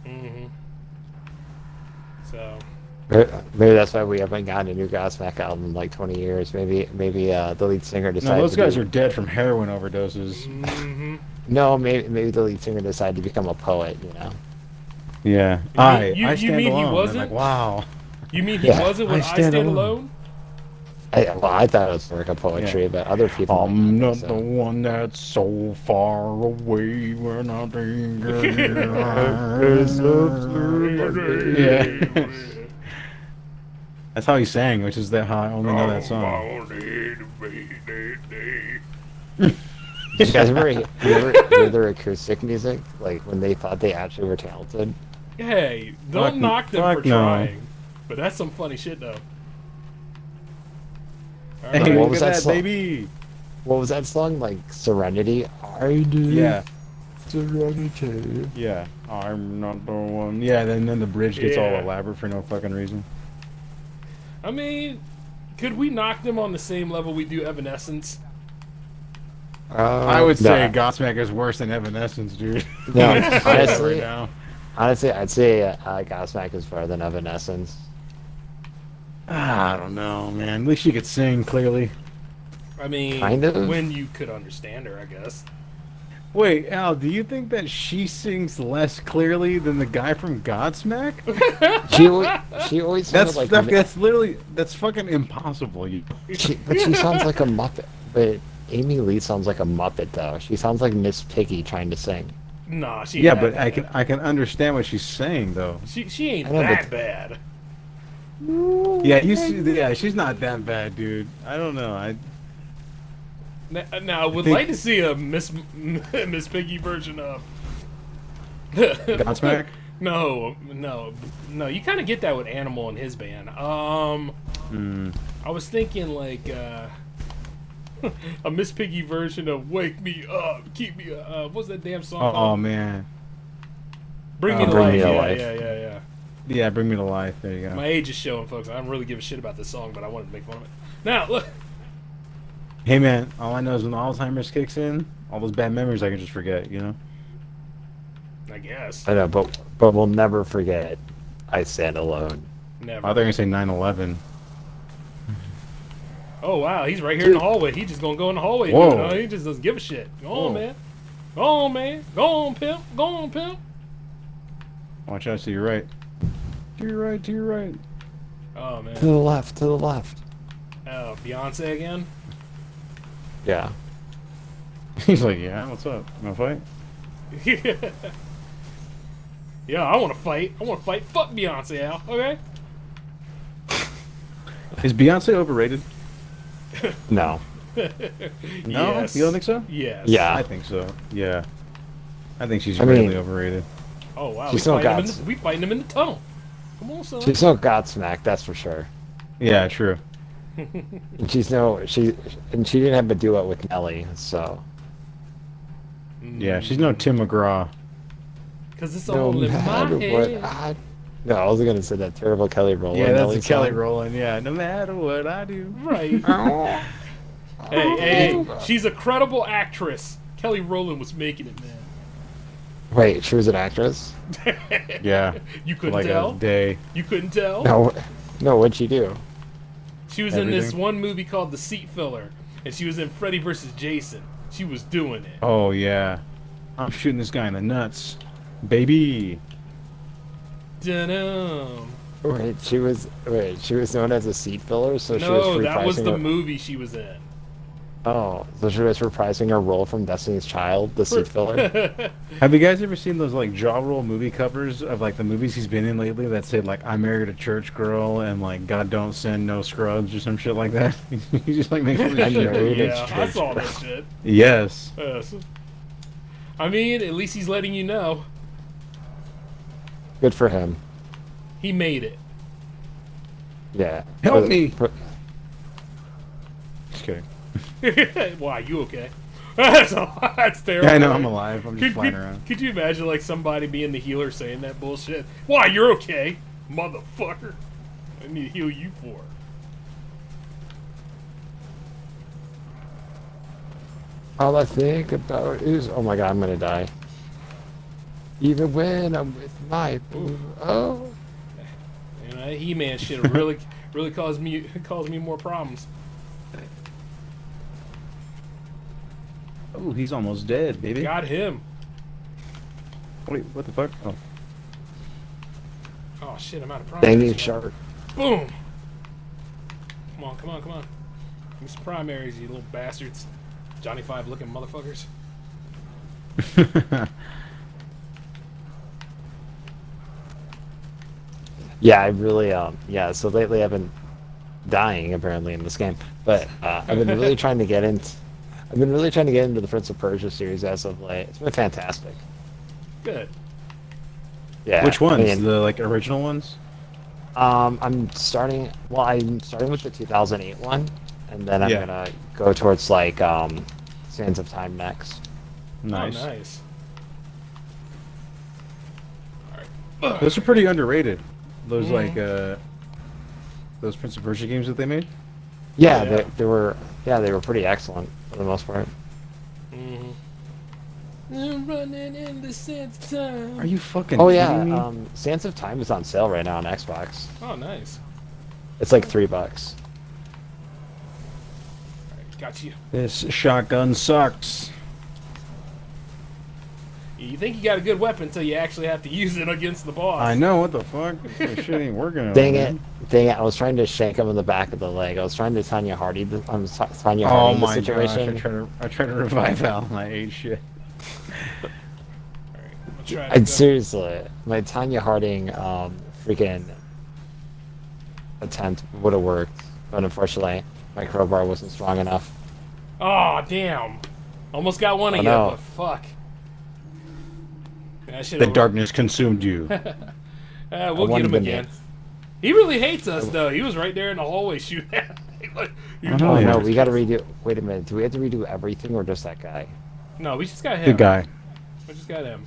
Mm-hmm. So. Maybe that's why we haven't gotten a new Godsmack album in like 20 years. Maybe the lead singer decided. No, those to guys do- are dead from heroin overdoses. Mm-hmm. No, maybe the lead singer decided to become a poet. You know. Yeah, You I mean stand he alone. I'm wasn't? like, wow. You mean he Yeah, wasn't when I I Stand Stand Alone. Alone? I thought it was work of poetry, but other people. I'm might not think the so. one that's so far away when I think Yeah. That's how he sang, which is how I only know that song. Did you guys ever hear their acoustic music? Like when they thought they actually were talented? Hey, Fuck don't knock them fuck for no. trying. But that's some funny shit, though. All Hey, right. what look was at that that, song? baby? What was that song? Like Serenity? I do. Yeah. Serenity. Yeah, I'm not the one. Yeah, then the bridge gets all Yeah. elaborate for no fucking reason. I mean, could we knock them on the same level we do Evanescence? I would say no. Godsmack is worse than Evanescence, dude. No, Right honestly, now. honestly, I'd say Godsmack is better than Evanescence. I don't know, man. At least she could sing clearly. I mean, Kind of. when you could understand her, I guess. Wait, Al, do you think that she sings less clearly than the guy from Godsmack? She always sounded like That's literally fucking impossible. but she sounds like a Muppet. But Amy Lee sounds like a Muppet though. She sounds like Miss Piggy trying to sing. Nah, she. Yeah, ain't but that bad. I can understand what she's saying though. She ain't I know, that but- bad. Yeah, yeah, she's not that bad, dude. I don't know. Now, I would think- like to see a Miss Piggy version of Godsmack? No. You kind of get that with Animal and his band. I was thinking like a Miss Piggy version of "Wake Me Up, Keep Me Up." What's that damn song? Oh called? man. Bring Me to Bring Life. Me to Yeah, Life. yeah. Yeah, bring me to life. There you go. My age is showing, folks. I don't really give a shit about this song, but I wanted to make fun of it. Now, look. Hey man, all I know is when Alzheimer's kicks in, all those bad memories I can just forget, you know? I guess. I know, but we'll never forget I Stand Alone. Never. I thought you were gonna say 9/11. Oh wow, he's right here in the hallway. He's just gonna go in the hallway. Whoa. Dude. He just doesn't give a shit. Go on, Whoa. man. Go on, man. Go on, pimp. Go on, pimp. Watch out to your right. To your right, to your right. Oh To man. the left, to the left. Oh, Beyonce again. Yeah. He's like, yeah, what's up? You wanna fight? Yeah, I want to fight. I want to fight. Fuck Beyonce, Al. Okay. Is Beyonce overrated? No. No? Yes. You don't think so? Yes. Yeah. I think so. Yeah. I think she's I mean- really overrated. Oh wow. She's no gods. We fighting him in the tunnel. Come on, son. She's no Godsmack, that's for sure. Yeah, true. And she didn't have a duet with Nelly, so Yeah, she's no Tim McGraw. Because it's no all in my matter what head. no, I was gonna say that terrible Kelly Rowland. Yeah, that's Nelly a Kelly song. Rowland. Yeah, no matter what I do. Right. hey, she's a credible actress. Kelly Rowland was making it, man. Wait, she was an actress? Yeah. You For couldn't like tell? a day. You couldn't tell? No, what'd she do? She was in this Everything. one movie called The Seat Filler, and she was in Freddy vs. Jason. She was doing it. Oh yeah. I'm shooting this guy in the nuts. Baby. Dun-dum. She was known as a seat filler, so she was No, reprising that was the her- movie she was in. Oh, so she was reprising her role from Destiny's Child, the seat filler. Have you guys ever seen those like jaw roll movie covers of like the movies he's been in lately that say like I married a church girl and like God don't send no scrubs or some shit like that? He just like makes all this I shit. married a Yeah, I church saw girl. that shit. Yes. Yes. I mean, at least he's letting you know. Good for him. He made it. Yeah. Help me. Just kidding. Why, you okay? That's terrible. Yeah, I know I'm alive. I'm just flying around. Could you imagine like somebody being the healer saying that bullshit? Why, you're okay, motherfucker. I need to heal you for. All I think about is, oh my god, I'm gonna die. Even when I'm with my boo. Oh. You know, that He-Man shit really, really caused me more problems. Oh, he's almost dead, baby. Got him. Wait, what the fuck? Oh. Oh shit, I'm out of primaries. Danging now. shark. Boom. Come on, come on, come on. Give me some primaries, you little bastards. Johnny Five looking motherfuckers. Yeah, I really, yeah, so lately I've been dying apparently in this game, but I've been really trying to get into the Prince of Persia series as of late. It's been fantastic. Good. Yeah. Which ones? I mean, The like original ones? I'm starting with the 2008 one, and then I'm Yeah. gonna go towards like Sands of Time next. Nice. Oh, nice. Those are pretty underrated. Those those Prince of Persia games that they made. Yeah, Yeah. they were pretty excellent for the most part. Mm-hmm. I'm running in the sense of time. Are you fucking Oh kidding me? yeah, Sands of Time is on sale right now on Xbox. Oh, nice. It's like $3. Alright, got you. This shotgun sucks. You think you got a good weapon until you actually have to use it against the boss. I know, what the fuck? This shit ain't working at all. Dang man. it! I was trying to shank him in the back of the leg. I was trying to Tanya Hardy. Tanya Oh Hardy the my gosh! situation. I tried to revive Al and I ate shit. Alright, I'll try to I'd go. seriously, my Tanya Harding freaking attempt would have worked, but unfortunately, my crowbar wasn't strong enough. Oh, damn. Almost got one of Oh, you, no. but fuck. I The should've- darkness consumed you. We'll I get wanted him to again. make- He really hates us, though. He was right there in the hallway shooting at me. Like, you I know, Oh yeah. no, we gotta redo. Wait a minute, do we have to redo everything or just that guy? No, we just got him. Good guy. We just got him.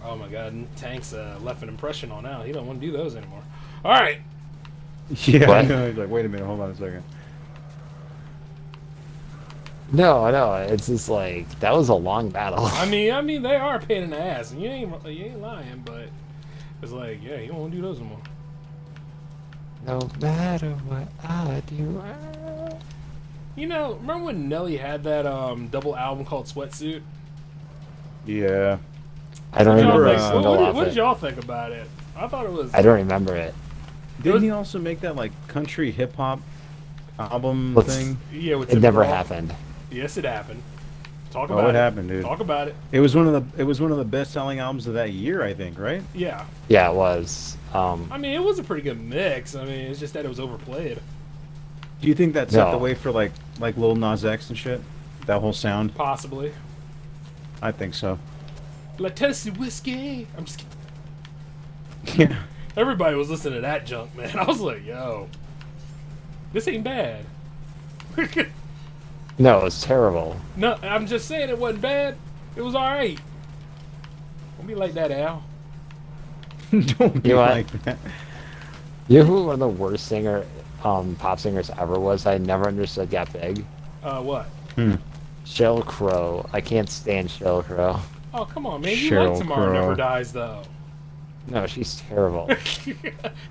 Oh my god, Tank's left an impression on Al. He don't want to do those anymore. Alright. Yeah, I What? know. He's like, wait a minute, hold on a second. No, it's just like that was a long battle. I mean, they are a pain in the ass, and you ain't lying, but it's like, yeah, you don't want to do those anymore. No matter what I do. You know, remember when Nelly had that double album called Sweatsuit? Yeah. I don't What y'all remember a think- single what off did it. y'all think about it? I thought it was. I don't remember it. Didn't he also make that like country hip hop album Let's- thing? Yeah, with It Tim never McGraw. happened. Yes, it happened. Talk Oh, about what it. happened, dude? Talk about it. It was one of the best selling albums of that year, I think, right? Yeah. Yeah, it was. I mean, it was a pretty good mix. I mean, it's just that it was overplayed. Do you think that set No. the way for like Lil Nas X and shit? That whole sound? Possibly. I think so. Like Tennessee whiskey. I'm just kidding. Yeah. Everybody was listening to that junk, man. I was like, yo, this ain't bad. No, it was terrible. No, I'm just saying it wasn't bad. It was all right. Don't be like that, Al. Don't be You know what? like that. You know who one of the worst pop singers ever was? I never understood got big. What? Hmm. Crow. I can't stand Sheryl Crow. Oh, come on, man. You Sheryl like Tomorrow Crow. Never Dies, though. No, she's terrible.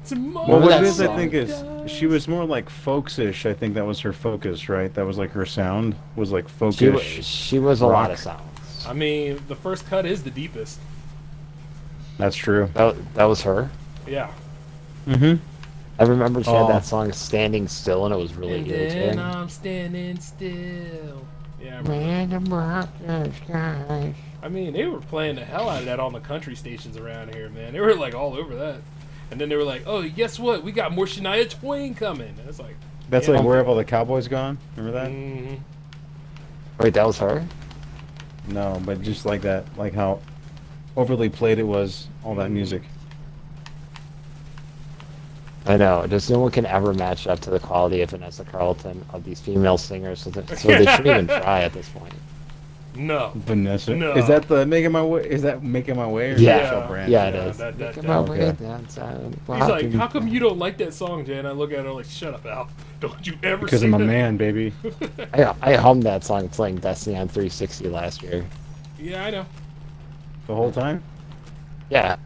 Tomorrow Well, what that it is, I song? think, is she was more like folksish. I think that was her focus, right? That was like her sound was like folkish. She was a lot rock. of sounds. I mean, the first cut is the deepest. That's true. That was her. Yeah. Mm-hmm. I remember she had Oh. that song "Standing Still" and it was really And irritating. then I'm standing still. Yeah, I remember. I mean, they were playing the hell out of that on the country stations around here, man. They were like all over that. And then they were like, "Oh, guess what? We got more Shania Twain coming." And it's like, That's yeah. like Where Have All the Cowboys Gone? Remember that? Mhm. Wait, that was her? No, but just like that, like how overly played it was, all that music. I know. Just no one can ever match up to the quality of Vanessa Carlton of these female singers, so they shouldn't even try at this point. No. Vanessa. No. Is that the Making My Way? Is that Making My Way? Or Yeah. Michelle Branch? Yeah, it Yeah, is. that- Making that- my okay. way downtown, He's like, walking- "How come you don't like that song, Jay?" And I look at her like, "Shut up, Al. Don't you ever Because sing I'm a that." man, baby. I hummed that song playing Destiny on 360 last year. Yeah, I know. The whole time? Yeah,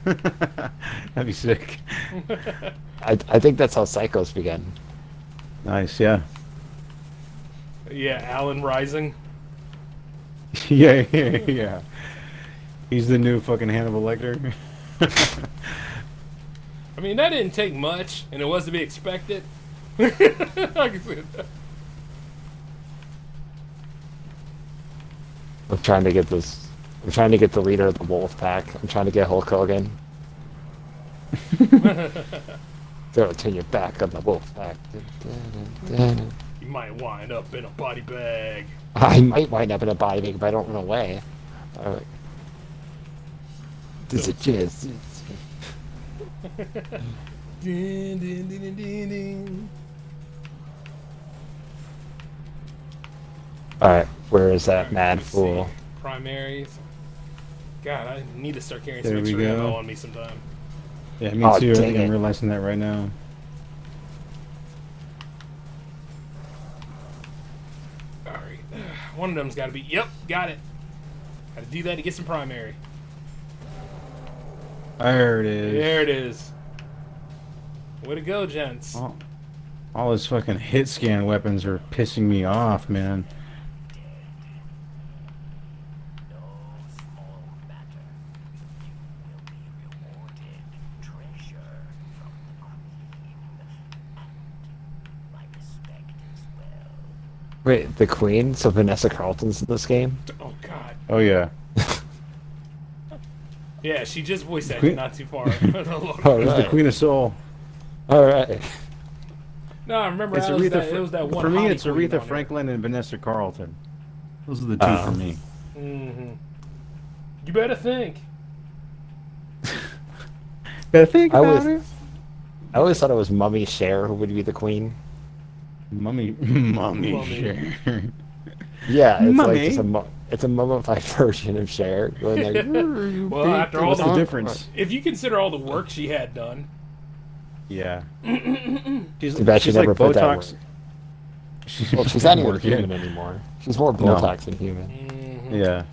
That'd be sick. I think that's how Psychos began. Nice, yeah. Yeah, Alan Rising. Yeah. He's the new fucking Hannibal Lecter. I mean, that didn't take much, and it was to be expected. I can see that. I'm trying to get this. I'm trying to get the leader of the Wolf Pack. I'm trying to get Hulk Hogan. Turn your back on the Wolf Pack. You might wind up in a body bag. I might wind up in a body bag if I don't run away. This is jizz. Din, din, din, din, din, din. All right, where is that mad Let's see. fool? primaries. God, I need to start carrying There some we extra ammo go. on me sometime. Yeah, me Oh, too. I dang think I'm it. realizing that right now. Alright. One of them's got to be... Yep, got it. Got to do that to get some primary. There it is. There it is. Way to go, gents. All his fucking hit scan weapons are pissing me off, man. No small matter. You will be rewarded treasure from the queen. And my respect as well. Wait, the Queen? So Vanessa Carlton's in this game? Oh, God. Oh yeah. Yeah, she just voiced acted Queen- not too far. Oh, It's the right. Queen of Soul. All right. No, I remember It's it was, Aretha. that, it was that one For me, hottie it's queen Aretha on there. Franklin and Vanessa Carlton. Those are the two for me. Mm-hmm. You better think. Gotta think I about was- it. I always thought it was Mummy Cher who would be the Queen. Mummy. Mummy. Sure. Yeah, it's Mummy? like it's a mummified version of Cher. Going like, Well, after all What's the the difference? if you consider all the work she had done, Yeah. Too bad she she's never like put that Botox. word. Well, she's not even Work, yeah. human anymore. She's more Botox than human. Yeah.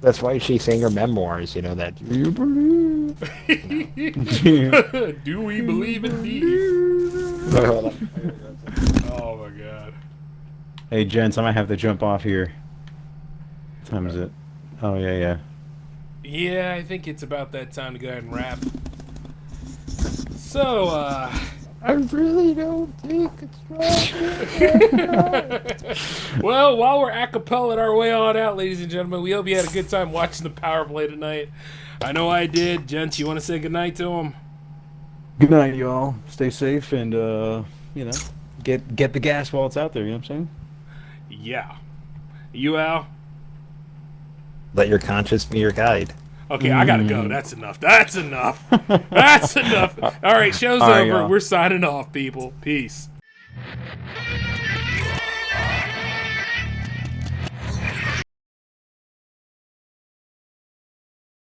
That's why she sang her memoirs, you know, that do you believe? do we believe in these? Oh my god. Hey, gents, I might have to jump off here. What time is it? Oh, yeah. Yeah, I think it's about that time to go ahead and wrap. So, I really don't think it's right. well, while we're a cappella our way on out, ladies and gentlemen, we hope you had a good time watching the Power Play tonight. I know I did. Gents, you want to say goodnight to them? Good night, y'all. Stay safe and, you know, get the gas while it's out there, you know what I'm saying? Yeah. You, Al? Let your conscience be your guide. Okay, I gotta go. That's enough. That's enough. That's enough. All right, show's All right, over. y'all. We're signing off, people. Peace.